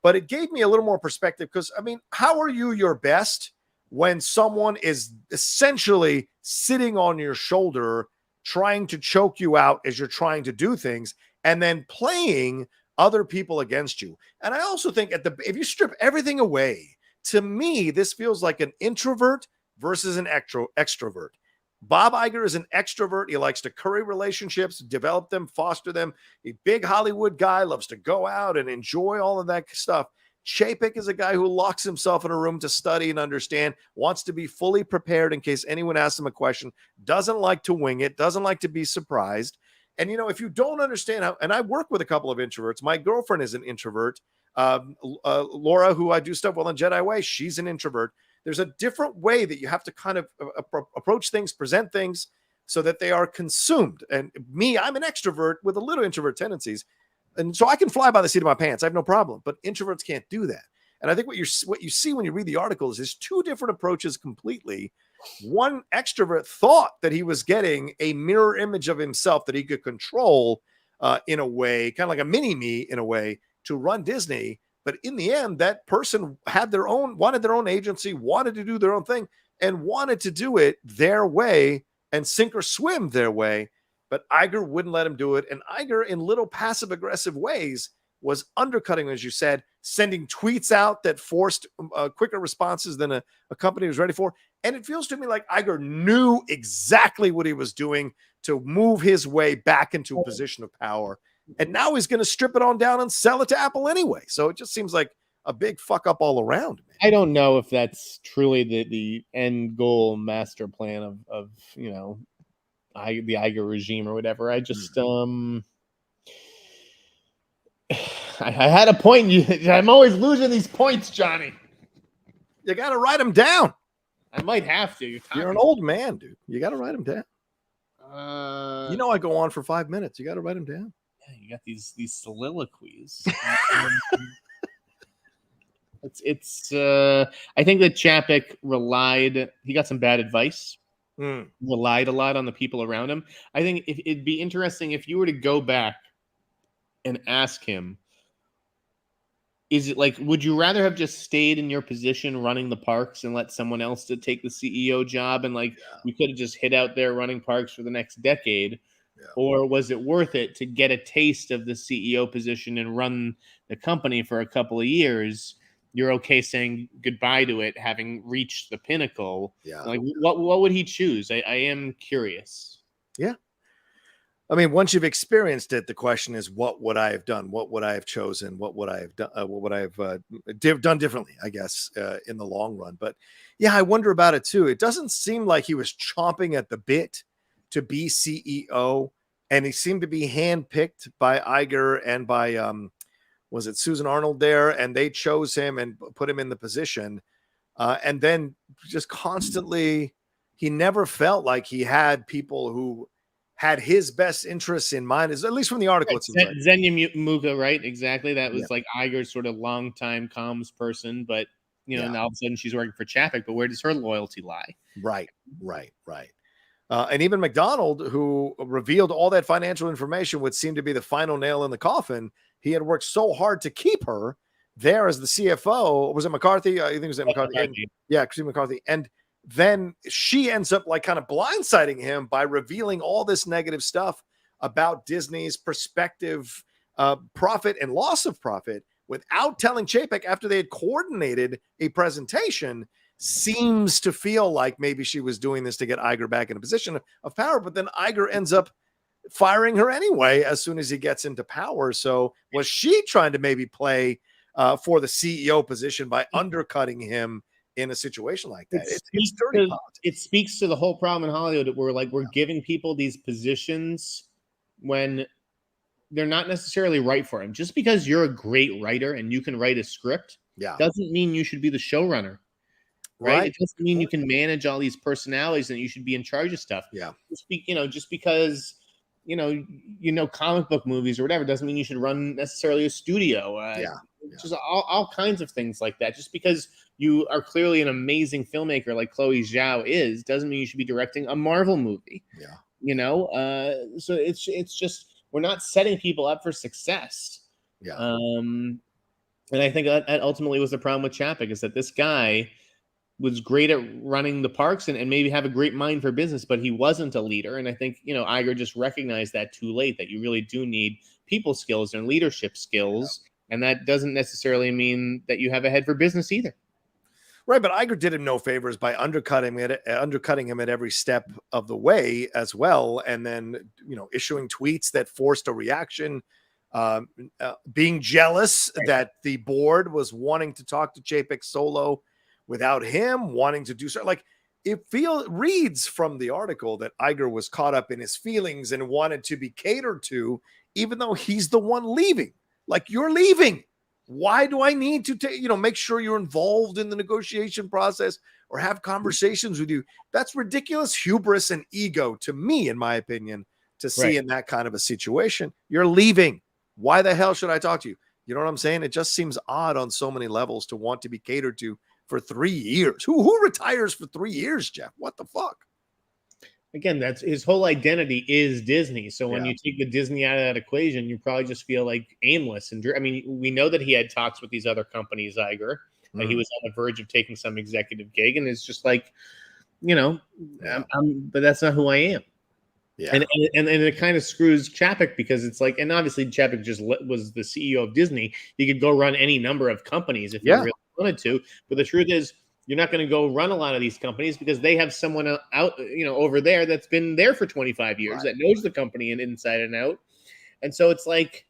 S1: But it gave me a little more perspective because, I mean, how are you your best when someone is essentially sitting on your shoulder trying to choke you out as you're trying to do things and then playing other people against you? And I also think if you strip everything away, to me, this feels like an introvert versus an extrovert. Bob Iger is an extrovert. He likes to curry relationships, develop them, foster them. A big Hollywood guy, loves to go out and enjoy all of that stuff. Chapek is a guy who locks himself in a room to study and understand, wants to be fully prepared in case anyone asks him a question, doesn't like to wing it, doesn't like to be surprised. And, you know, if you don't understand how, and I work with a couple of introverts. My girlfriend is an introvert. Laura, who I do stuff with on Jedi Way, she's an introvert. There's a different way that you have to kind of approach things, present things so that they are consumed. And me, I'm an extrovert with a little introvert tendencies. And so I can fly by the seat of my pants. I have no problem. But introverts can't do that. And I think what you see when you read the articles is two different approaches completely. One extrovert thought that he was getting a mirror image of himself that he could control in a way, kind of like a mini me in a way, to run Disney. But in the end, that person wanted their own agency, wanted to do their own thing, and wanted to do it their way and sink or swim their way. But Iger wouldn't let him do it. And Iger, in little passive-aggressive ways, was undercutting, as you said, sending tweets out that forced quicker responses than a company was ready for. And it feels to me like Iger knew exactly what he was doing to move his way back into a position of power. And now he's going to strip it on down and sell it to Apple anyway. So it just seems like a big fuck up all around, man.
S3: I don't know if that's truly the end goal master plan of the Iger regime or whatever. I just I had a point. I'm always losing these points, Johnny.
S1: You got to write them down.
S3: I might have to.
S1: You're an old man, dude. You got to write them down. I go on for 5 minutes. You got to write them down.
S3: Yeah, you got these soliloquies. It's I think that Chapek he got some bad advice. Relied a lot on the people around him. I think it'd be interesting if you were to go back and ask him, is it like, would you rather have just stayed in your position running the parks and let someone else to take the CEO job and we could have just hit out there running parks for the next decade? Yeah. Or was it worth it to get a taste of the CEO position and run the company for a couple of years? You're okay saying goodbye to it, having reached the pinnacle.
S1: Yeah.
S3: What would he choose? I am curious.
S1: Yeah. I mean, once you've experienced it, the question is, what would I have done? What would I have chosen? What would I have done? What would I have done differently, I guess, in the long run? But yeah, I wonder about it too. It doesn't seem like he was chomping at the bit to be CEO, and he seemed to be handpicked by Iger and by, was it Susan Arnold there? And they chose him and put him in the position. And then just constantly, he never felt like he had people who had his best interests in mind, at least from the article.
S3: Right. Zenya Muga, right? Exactly. That was like Iger's sort of longtime comms person, but now all of a sudden she's working for Chapek. But where does her loyalty lie?
S1: Right. And even McDonald, who revealed all that financial information, would seem to be the final nail in the coffin. He had worked so hard to keep her there as the CFO. Was it McCarthy? I think it was McCarthy. Christine McCarthy. And then she ends up kind of blindsiding him by revealing all this negative stuff about Disney's prospective profit and loss of profit without telling Chapek after they had coordinated a presentation. Seems to feel like maybe she was doing this to get Iger back in a position of power, but then Iger ends up firing her anyway as soon as he gets into power. So was she trying to maybe play for the CEO position by undercutting him in a situation like that? It's dirty politics.
S3: It speaks to the whole problem in Hollywood that we're giving people these positions when they're not necessarily right for them. Just because you're a great writer and you can write a script doesn't mean you should be the showrunner. Right? It doesn't mean you can manage all these personalities and you should be in charge of stuff.
S1: Yeah.
S3: Just because comic book movies or whatever doesn't mean you should run necessarily a studio. Just all kinds of things like that. Just because you are clearly an amazing filmmaker like Chloe Zhao is, doesn't mean you should be directing a Marvel movie.
S1: Yeah.
S3: So it's just, we're not setting people up for success.
S1: Yeah.
S3: And I think that ultimately was the problem with Chapek, is that this guy was great at running the parks and maybe have a great mind for business, but he wasn't a leader. And I think, Iger just recognized that too late, that you really do need people skills and leadership skills. Yeah. And that doesn't necessarily mean that you have a head for business either.
S1: Right. But Iger did him no favors by undercutting him at every step of the way as well. And then, issuing tweets that forced a reaction, being jealous that the board was wanting to talk to Chapek solo without him wanting to do so. Like, it reads from the article that Iger was caught up in his feelings and wanted to be catered to, even though he's the one leaving. Like, you're leaving. Why do I need to make sure you're involved in the negotiation process or have conversations with you? That's ridiculous hubris and ego to me, in my opinion, to see in that kind of a situation. You're leaving. Why the hell should I talk to you? You know what I'm saying? It just seems odd on so many levels to want to be catered to for 3 years. Who retires for 3 years, Jeff? What the fuck?
S3: Again, that's his whole identity is Disney. So when you take the Disney out of that equation, you probably just feel like aimless. And I mean, we know that he had talks with these other companies, Iger, and he was on the verge of taking some executive gig. And it's just like, but that's not who I am. Yeah. And it kind of screws Chapek because it's like, and obviously Chapek just was the CEO of Disney. He could go run any number of companies if he really wanted to. But the truth is, you're not going to go run a lot of these companies because they have someone out, over there that's been there for 25 years that knows the company inside and out. And so it's like,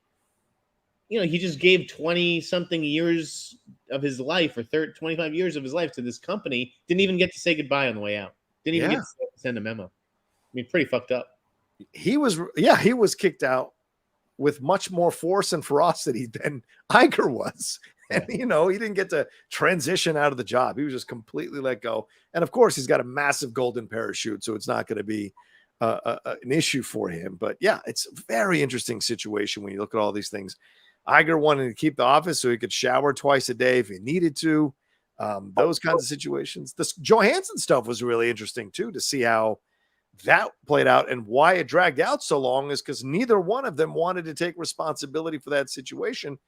S3: he just gave 20 something years of his life or 25 years of his life to this company. Didn't even get to say goodbye on the way out. Didn't even get to send a memo. I mean, pretty fucked up.
S1: He was kicked out with much more force and ferocity than Iger was. And, he didn't get to transition out of the job. He was just completely let go. And, of course, he's got a massive golden parachute, so it's not going to be an issue for him. But, yeah, it's a very interesting situation when you look at all these things. Iger wanted to keep the office so he could shower twice a day if he needed to. Those kinds of situations. This Johansson stuff was really interesting, too, to see how that played out and why it dragged out so long is because neither one of them wanted to take responsibility for that situation.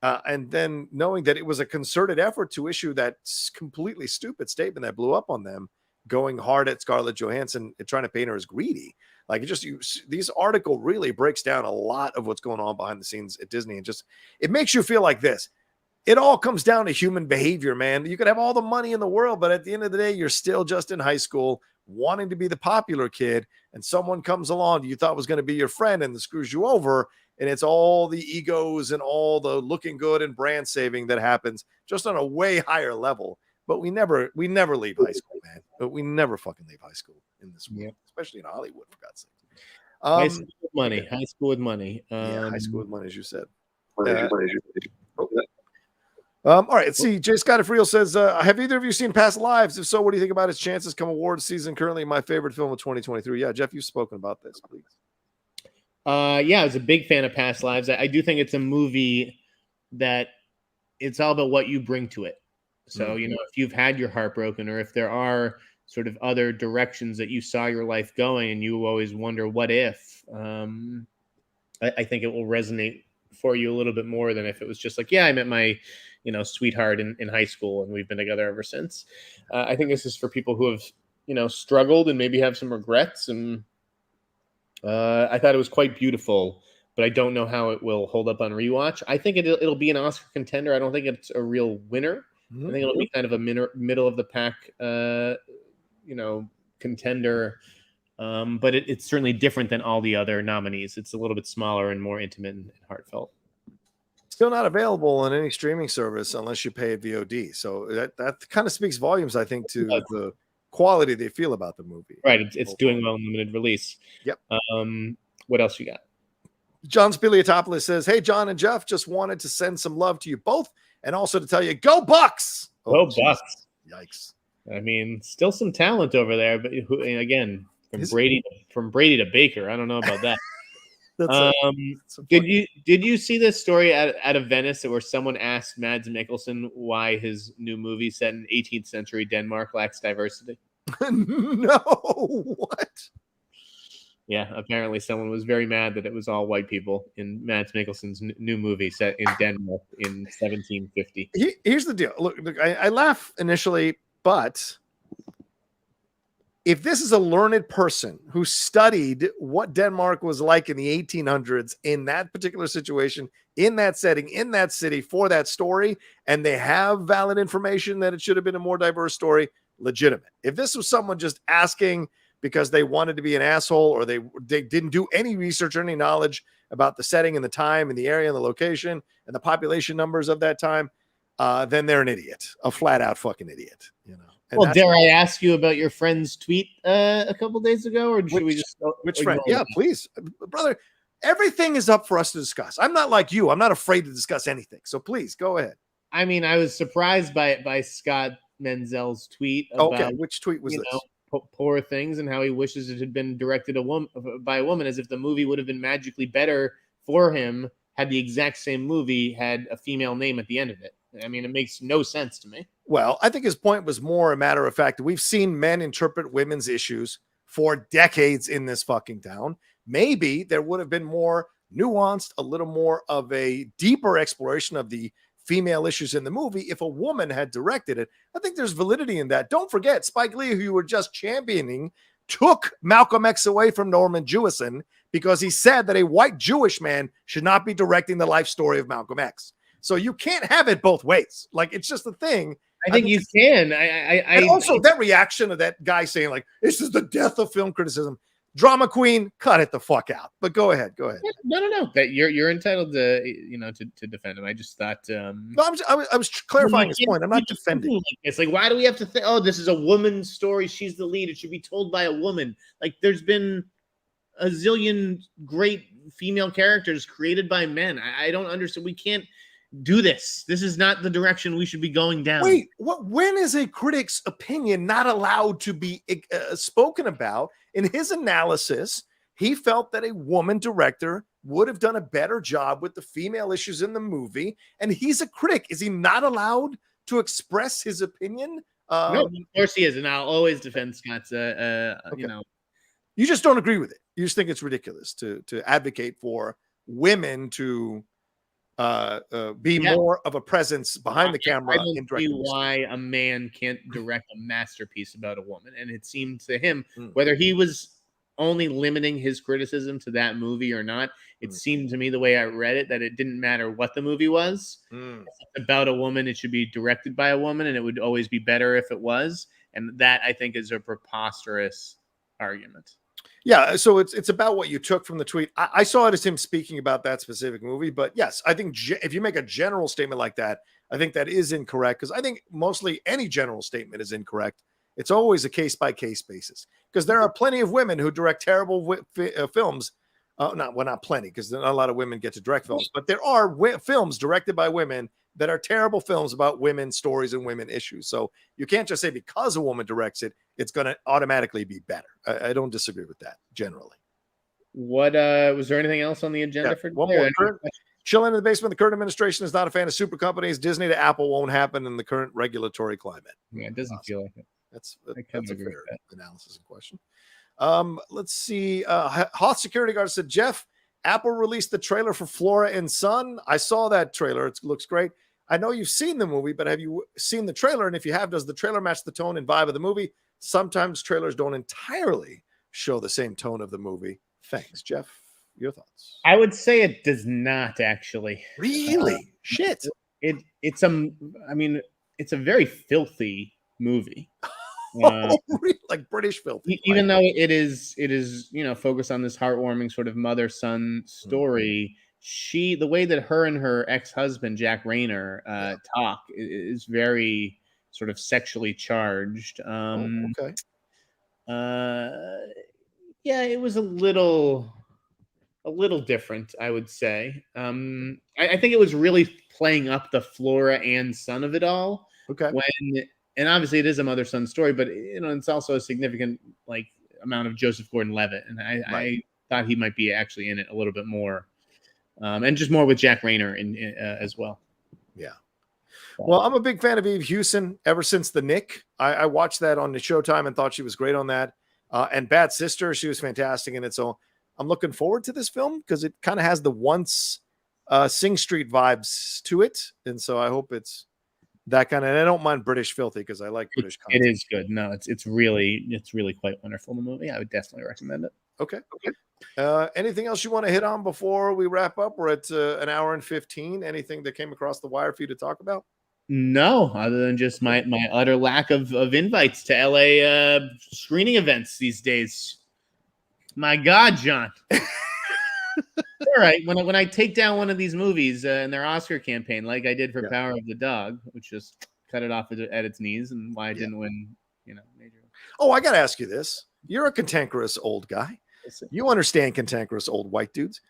S1: And then knowing that it was a concerted effort to issue that completely stupid statement that blew up on them, going hard at Scarlett Johansson and trying to paint her as greedy. Like this article really breaks down a lot of what's going on behind the scenes at Disney. And it makes you feel like this. It all comes down to human behavior, man. You could have all the money in the world, but at the end of the day, you're still just in high school wanting to be the popular kid. And someone comes along you thought was going to be your friend and screws you over. And it's all the egos and all the looking good and brand saving that happens just on a way higher level. But we never leave high school, man. But we never fucking leave high school in this world, especially in Hollywood, for God's sake.
S3: High school with money. High school with money.
S1: High school with money, as you said. All right, let's see. Jay Scott Friel says, have either of you seen Past Lives? If so, what do you think about its chances come awards season? Currently my favorite film of 2023. Yeah, Jeff, you've spoken about this, please.
S3: Yeah, I was a big fan of Past Lives. I do think it's a movie that it's all about what you bring to it. So, if you've had your heart broken or if there are sort of other directions that you saw your life going and you always wonder, what if? I think it will resonate for you a little bit more than if it was just like, I met my, sweetheart in high school and we've been together ever since. I think this is for people who have, struggled and maybe have some regrets. And I thought it was quite beautiful, but I don't know how it will hold up on rewatch. I think it'll be an Oscar contender. I don't think it's a real winner. I think it'll be kind of a middle of the pack, contender. But it's certainly different than all the other nominees. It's a little bit smaller and more intimate and heartfelt.
S1: Still not available on any streaming service unless you pay at VOD. So that kind of speaks volumes, I think, to the quality they feel about the movie.
S3: Right. It's doing well in limited release.
S1: Yep.
S3: What else you got?
S1: John Spiliotopoulos says, hey, John and Jeff, just wanted to send some love to you both and also to tell you, go Bucks.
S3: Go Bucks.
S1: Yikes.
S3: I mean, still some talent over there, but again, from Brady to Baker, I don't know about that. Did you see this story out of Venice where someone asked Mads Mikkelsen why his new movie set in 18th century Denmark lacks diversity?
S1: No, what?
S3: Yeah, apparently someone was very mad that it was all white people in Mads Mikkelsen's new movie set in Denmark in 1750.
S1: Here's the deal. Look, I laugh initially, but if this is a learned person who studied what Denmark was like in the 1800s in that particular situation, in that setting, in that city for that story, and they have valid information that it should have been a more diverse story, legitimate. If this was someone just asking because they wanted to be an asshole or they didn't do any research or any knowledge about the setting and the time and the area and the location and the population numbers of that time, then they're an idiot, a flat out fucking idiot, And
S3: well, dare I ask you about your friend's tweet a couple days ago, or should we just
S1: which friend? Yeah, please, brother. everything is up for us to discuss. I'm not like you. I'm not afraid to discuss anything. So please go ahead.
S3: I mean, I was surprised by Scott Menzel's tweet about
S1: which tweet was this?
S3: Poor things and how he wishes it had been directed by a woman, as if the movie would have been magically better for him had the exact same movie had a female name at the end of it. I mean, it makes no sense to me.
S1: Well, I think his point was more a matter of fact that we've seen men interpret women's issues for decades in this fucking town. Maybe there would have been more nuanced, a little more of a deeper exploration of the female issues in the movie if a woman had directed it. I think there's validity in that. Don't forget, Spike Lee, who you were just championing, took Malcolm X away from Norman Jewison because he said that a white Jewish man should not be directing the life story of Malcolm X. So you can't have it both ways. Like, it's just a thing.
S3: I think you can.
S1: And also that reaction of that guy saying, like, this is the death of film criticism. Drama queen, cut it the fuck out. But go ahead.
S3: No. That you're entitled to defend him. I just thought.
S1: No, I was clarifying his point. I'm not defending.
S3: It's like, why do we have to think? Oh, this is a woman's story. She's the lead. It should be told by a woman. Like, there's been a zillion great female characters created by men. I don't understand. We can't do this. This is not the direction we should be going down.
S1: Wait, when is a critic's opinion not allowed to be spoken about? In his analysis, he felt that a woman director would have done a better job with the female issues in the movie, and he's a critic. Is he not allowed to express his opinion?
S3: No, of course he is, and I'll always defend Scott's.
S1: Okay. You just don't agree with it. You just think it's ridiculous to advocate for women to be more of a presence behind the camera.
S3: I don't see why a man can't direct a masterpiece about a woman. And it seemed to him, whether he was only limiting his criticism to that movie or not, it seemed to me, the way I read it, that it didn't matter what the movie was. If it's about a woman, it should be directed by a woman, and it would always be better if it was. And that, I think, is a preposterous argument.
S1: Yeah, so it's about what you took from the tweet. I saw it as him speaking about that specific movie, but yes, I think if you make a general statement like that, I think that is incorrect, because I think mostly any general statement is incorrect. It's always a case-by-case basis, because there are plenty of women who direct terrible films. Not plenty, because not a lot of women get to direct films, but there are films directed by women that are terrible films about women's stories and women issues. So you can't just say because a woman directs it, it's going to automatically be better. I don't disagree with that generally.
S3: What was there anything else on the agenda for
S1: one more? Chilling in the basement. The current administration is not a fan of super companies. Disney to Apple won't happen in the current regulatory climate.
S3: Yeah, it doesn't feel like it.
S1: That's a fair analysis and question. Let's see. Hoth security guard said, Jeff, Apple released the trailer for Flora and Son. I saw that trailer. It looks great. I know you've seen the movie, but have you seen the trailer? And if you have, does the trailer match the tone and vibe of the movie? Sometimes trailers don't entirely show the same tone of the movie. Thanks, Jeff. Your thoughts?
S3: I would say it does not, actually.
S1: Really? Shit.
S3: It's a very filthy movie.
S1: Like British filthy.
S3: Even though it is, focused on this heartwarming sort of mother-son story. The way that her and her ex-husband, Jack Rayner, talk is very sort of sexually charged.
S1: Okay.
S3: It was a little different, I would say. I think it was really playing up the Flora and Son of it all.
S1: Okay.
S3: And obviously it is a mother-son story, but it's also a significant amount of Joseph Gordon-Levitt, and I thought he might be actually in it a little bit more. And just more with Jack Rayner as well.
S1: Yeah. Well, I'm a big fan of Eve Hewson ever since The Nick. I watched that on the Showtime and thought she was great on that. And Bad Sister, she was fantastic in it. So I'm looking forward to this film because it kind of has the once Sing Street vibes to it. And so I hope it's that kind of, and I don't mind British filthy because I like British content.
S3: It is good. No, it's really quite wonderful, the movie. I would definitely recommend it.
S1: Okay. Anything else you want to hit on before we wrap up? We're at an hour and 15. Anything that came across the wire for you to talk about?
S3: No, other than just my utter lack of invites to LA screening events these days. My God, John. All right, when I take down one of these movies in their Oscar campaign, like I did for Power of the Dog, which just cut it off at its knees, and why I didn't win, major.
S1: Oh, I got to ask you this. You're a cantankerous old guy. You understand cantankerous old white dudes.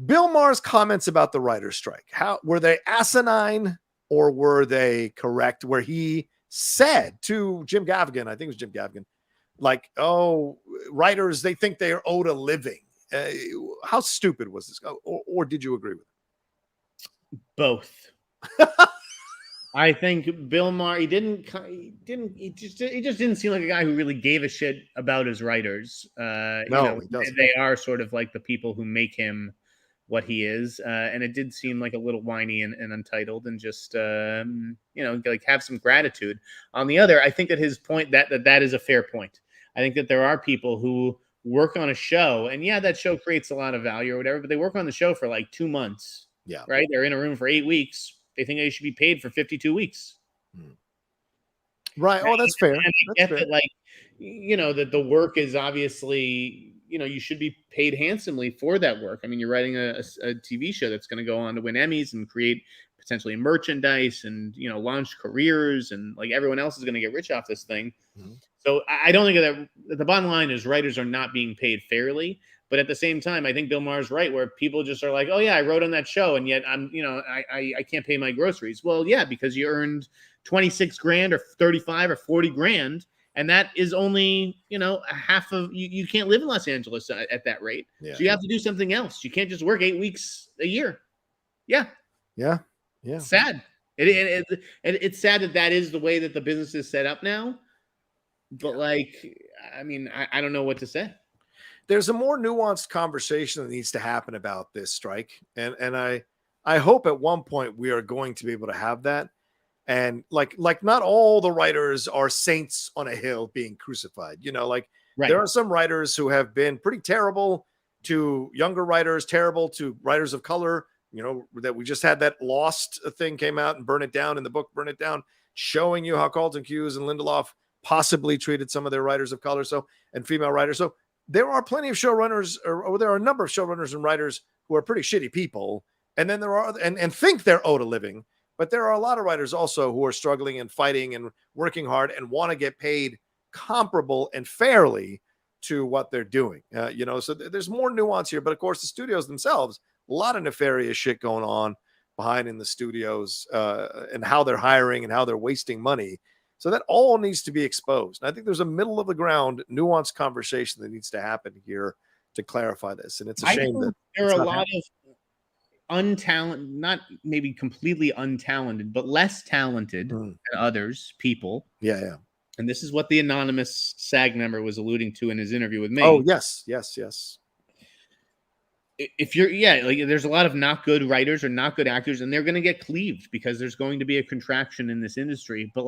S1: Bill Maher's comments about the writer's strike, how were they asinine or were they correct? Where he said to Jim Gaffigan, I think it was Jim Gaffigan, like, oh, writers, they think they are owed a living. How stupid was this? Or did you agree with it?
S2: Both. I think Bill Maher, he just didn't seem like a guy who really gave a shit about his writers.
S1: No, he doesn't.
S2: They are sort of like the people who make him what he is. And it did seem like a little whiny and untitled and just, like have some gratitude. On the other, I think that his point, that is a fair point. I think that there are people who work on a show and yeah, that show creates a lot of value or whatever, but they work on the show for like 2 months.
S1: Yeah.
S2: Right. They're in a room for 8 weeks. They think they should be paid for 52 weeks.
S1: Right. Oh, that's fair.
S2: And I get that, like, that the work is obviously, you should be paid handsomely for that work. I mean, you're writing a TV show that's going to go on to win Emmys and create potentially merchandise and, launch careers and like everyone else is going to get rich off this thing. Mm-hmm. So I don't think that the bottom line is writers are not being paid fairly. But at the same time, I think Bill Maher's right, where people just are like, oh, yeah, I wrote on that show, and yet I can't pay my groceries. Well, yeah, because you earned 26 grand or 35 or 40 grand, and that is only, a half of you can't live in Los Angeles at that rate. Yeah. So you have to do something else. You can't just work 8 weeks a year. Yeah.
S1: Yeah. Yeah.
S2: It's sad. It's sad that is the way that the business is set up now. But I don't know what to say.
S1: There's a more nuanced conversation that needs to happen about this strike. And I hope at one point we are going to be able to have that. And like not all the writers are saints on a hill being crucified. Right. There are some writers who have been pretty terrible to younger writers, terrible to writers of color, that we just had that Lost thing came out and Burn It Down in the book, Burn It Down, showing you how Carlton Cuse and Lindelof possibly treated some of their writers of color. And female writers. So there are plenty of showrunners, or there are a number of showrunners and writers who are pretty shitty people. And then there are, and think they're owed a living, but there are a lot of writers also who are struggling and fighting and working hard and want to get paid comparable and fairly to what they're doing. So there's more nuance here, but of course the studios themselves, a lot of nefarious shit going on behind in the studios and how they're hiring and how they're wasting money. So that all needs to be exposed. And I think there's a middle of the ground, nuanced conversation that needs to happen here to clarify this. And it's a shame that
S2: there are a lot of untalented, not maybe completely untalented, but less talented than others, people.
S1: Yeah.
S2: And this is what the anonymous SAG member was alluding to in his interview with me.
S1: Oh, yes.
S2: If there's a lot of not good writers or not good actors, and they're going to get cleaved because there's going to be a contraction in this industry. But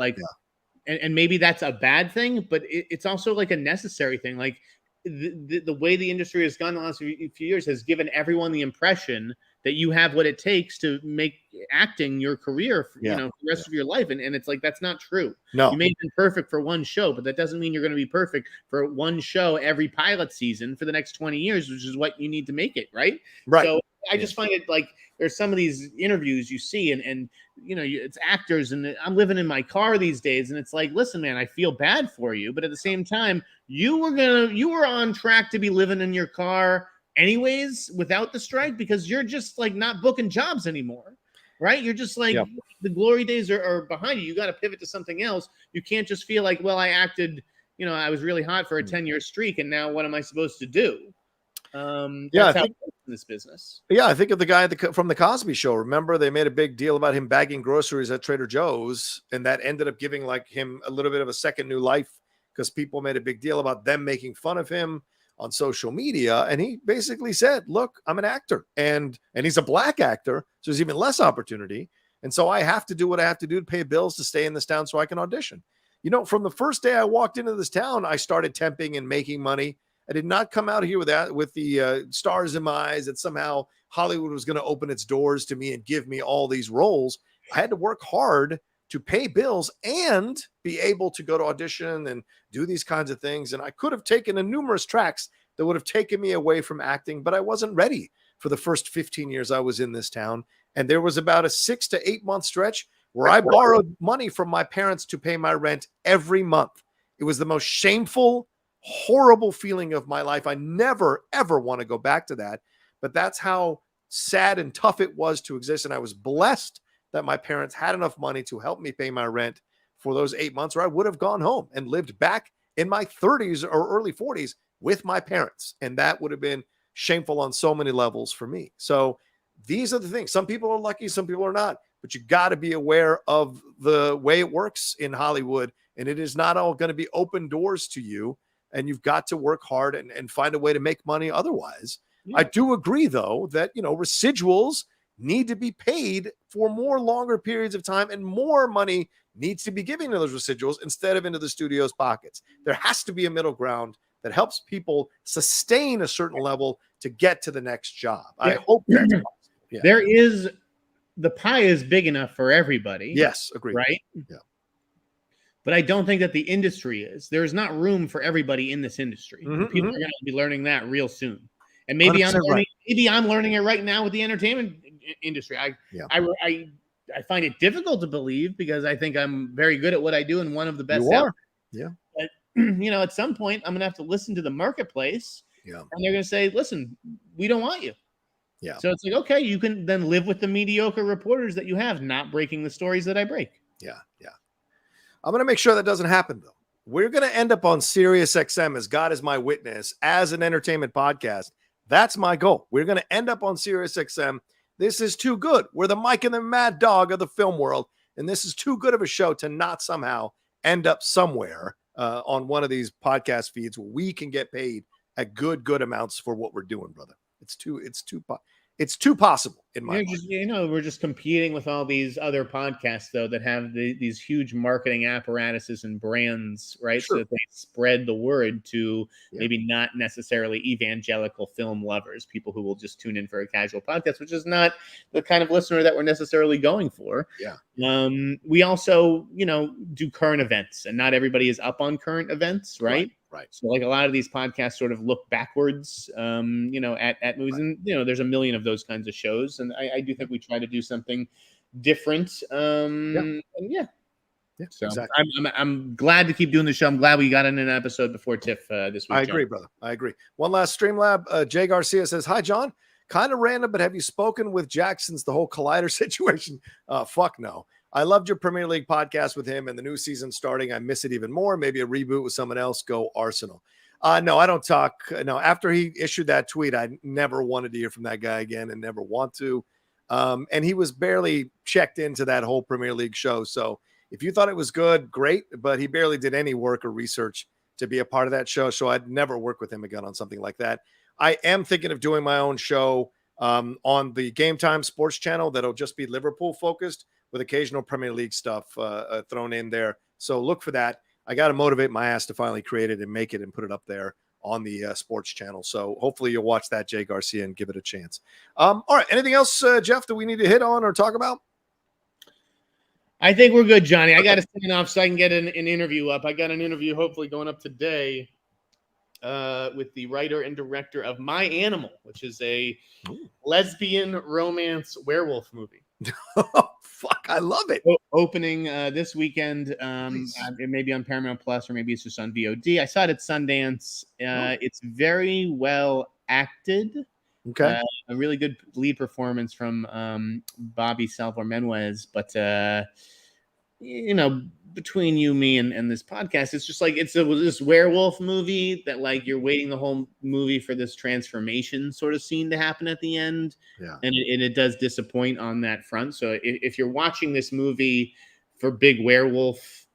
S2: and maybe that's a bad thing, but it's also like a necessary thing. like the way the industry has gone the last few years has given everyone the impression that you have what it takes to make acting your career for, for the rest of your life. And it's like, that's not true.
S1: No,
S2: you may have been perfect for one show, but that doesn't mean you're going to be perfect for one show every pilot season for the next 20 years, which is what you need to make it. Right. So I just find it like there's some of these interviews you see and it's actors and I'm living in my car these days. And it's like, listen, man, I feel bad for you. But at the same time, you were on track to be living in your car anyways without the strike because you're just like not booking jobs anymore. Right. You're just like the glory days are behind you. You got to pivot to something else. You can't just feel like, well, I acted, I was really hot for a 10-year streak. And now what am I supposed to do? That's how it works in this business.
S1: Yeah, I think of the guy from the Cosby Show. Remember, they made a big deal about him bagging groceries at Trader Joe's, and that ended up giving him a little bit of a second new life because people made a big deal about them making fun of him on social media. And he basically said, "Look, I'm an actor, and he's a black actor, so there's even less opportunity, and so I have to do what I have to do to pay bills to stay in this town so I can audition." From the first day I walked into this town, I started temping and making money. I did not come out here with the stars in my eyes that somehow Hollywood was going to open its doors to me and give me all these roles. I had to work hard to pay bills and be able to go to audition and do these kinds of things. And I could have taken numerous tracks that would have taken me away from acting, but I wasn't ready for the first 15 years I was in this town. And there was about a 6 to 8 month stretch where I borrowed money from my parents to pay my rent every month. It was the most shameful, horrible feeling of my life. I never, ever want to go back to that. But that's how sad and tough it was to exist. And I was blessed that my parents had enough money to help me pay my rent for those 8 months, or I would have gone home and lived back in my 30s or early 40s with my parents. And that would have been shameful on so many levels for me. So these are the things. Some people are lucky, some people are not, but you got to be aware of the way it works in Hollywood. And it is not all going to be open doors to you. And you've got to work hard and find a way to make money otherwise. Yeah. I do agree, though, that, residuals need to be paid for more longer periods of time, and more money needs to be given to those residuals instead of into the studio's pockets. There has to be a middle ground that helps people sustain a certain level to get to the next job. I hope that's possible. Yeah.
S2: The pie is big enough for everybody.
S1: Yes, agreed.
S2: Right?
S1: Yeah.
S2: But I don't think that the industry is. There's not room for everybody in this industry.
S1: Mm-hmm,
S2: people are going to be learning that real soon. And maybe I'm learning it right now with the entertainment industry. I find it difficult to believe because I think I'm very good at what I do and one of the best.
S1: You are. Yeah.
S2: But at some point I'm going to have to listen to the marketplace.
S1: Yeah.
S2: And they're going to say, "Listen, we don't want you."
S1: Yeah.
S2: So it's like, okay, you can then live with the mediocre reporters that you have, not breaking the stories that I break.
S1: Yeah. Yeah. I'm going to make sure that doesn't happen, though. We're going to end up on Sirius XM, as God is my witness, as an entertainment podcast. That's my goal. We're going to end up on Sirius XM. This is too good. We're the Mike and the Mad Dog of the film world, and this is too good of a show to not somehow end up somewhere on one of these podcast feeds where we can get paid at good amounts for what we're doing, brother. It's too possible in my mind.
S2: We're just competing with all these other podcasts, though, that have these huge marketing apparatuses and brands, right?
S1: Sure.
S2: So that they spread the word to maybe not necessarily evangelical film lovers, people who will just tune in for a casual podcast, which is not the kind of listener that we're necessarily going for.
S1: Yeah.
S2: We also, do current events, and not everybody is up on current events, right?
S1: Right.
S2: So like a lot of these podcasts sort of look backwards, at movies, and there's a million of those kinds of shows, and I do think we try to do something different. So exactly. I'm glad to keep doing the show. I'm glad we got in an episode before TIFF this week.
S1: I agree, brother. I agree. One last Streamlab. Jay Garcia says, "Hi, John. Kind of random, but have you spoken with Jack since the whole Collider situation?" Fuck no. I loved your Premier League podcast with him, and the new season starting, I miss it even more. Maybe a reboot with someone else. Go Arsenal. No, I don't talk. No, after he issued that tweet, I never wanted to hear from that guy again and never want to. And he was barely checked into that whole Premier League show. So if you thought it was good, great, but he barely did any work or research to be a part of that show. So I'd never work with him again on something like that. I am thinking of doing my own show on the Game Time Sports channel that'll just be Liverpool focused, with occasional Premier League stuff thrown in there. So look for that. I got to motivate my ass to finally create it and make it and put it up there on the sports channel. So hopefully you'll watch that, Jay Garcia, and give it a chance. All right. Anything else, Jeff, that we need to hit on or talk about?
S2: I think we're good, Johnny. I got to sign off so I can get an interview up. I got an interview hopefully going up today with the writer and director of My Animal, which is a lesbian romance werewolf movie.
S1: Fuck, I love it.
S2: Opening this weekend. Nice. It may be on Paramount Plus, or maybe it's just on VOD. I saw it at Sundance. It's very well acted.
S1: Okay.
S2: A really good lead performance from Bobby Salvor Menwez, but between you, me, and this podcast, it's just like this werewolf movie that like you're waiting the whole movie for this transformation sort of scene to happen at the end.
S1: Yeah.
S2: And it does disappoint on that front. So if you're watching this movie for big werewolf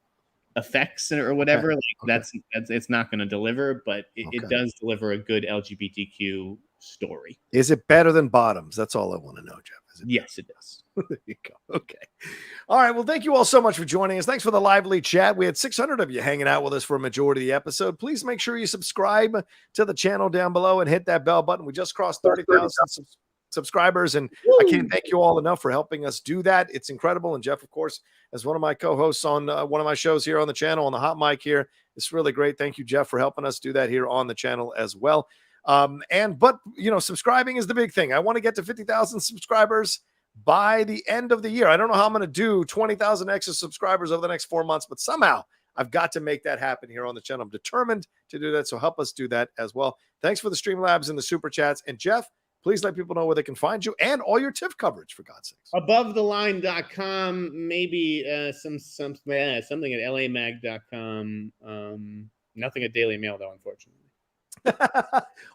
S2: effects or whatever, that's it's not going to deliver, but it does deliver a good LGBTQ story.
S1: Is it better than Bottoms? That's all I want to know, Jeff.
S2: Yes, it does.
S1: There you go. Okay. All right. Well, thank you all so much for joining us. Thanks for the lively chat. We had 600 of you hanging out with us for a majority of the episode. Please make sure you subscribe to the channel down below and hit that bell button. We just crossed 30,000 subscribers, and I can't thank you all enough for helping us do that. It's incredible. And Jeff, of course, as one of my co-hosts on one of my shows here on the channel, on the hot mic here, it's really great. Thank you, Jeff, for helping us do that here on the channel as well. But subscribing is the big thing. I want to get to 50,000 subscribers by the end of the year. I don't know how I'm going to do 20,000 extra subscribers over the next 4 months, but somehow I've got to make that happen here on the channel. I'm determined to do that. So help us do that as well. Thanks for the Streamlabs and the super chats. And Jeff, please let people know where they can find you and all your TIFF coverage, for God's sakes.
S3: AboveTheLine.com, maybe something at LAMag.com. Nothing at Daily Mail, though, unfortunately.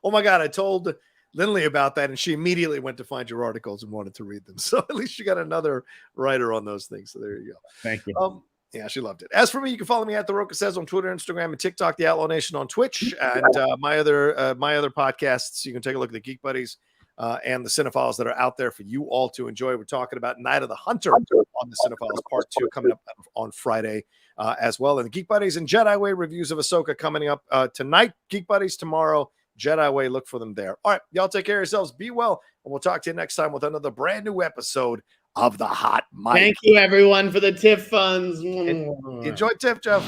S1: Oh my God, I told Lindley about that, and she immediately went to find your articles and wanted to read them. So at least you got another writer on those things. So there you go.
S3: Thank you.
S1: Yeah, she loved it. As for me, you can follow me at The Rocha Says on Twitter, Instagram, and TikTok, The Outlaw Nation on Twitch, and my other podcasts. You can take a look at the Geek Buddies and the Cinephiles that are out there for you all to enjoy. We're talking about Night of the Hunter on the Cinephiles Part 2 coming up on Friday as well. And the Geek Buddies and Jedi Way reviews of Ahsoka coming up tonight. Geek Buddies tomorrow. Jedi Way, look for them there. All right, y'all take care of yourselves. Be well, and we'll talk to you next time with another brand new episode of The Hot Mic.
S3: Thank you, everyone, for the TIFF funds.
S1: Enjoy TIFF, Jeff.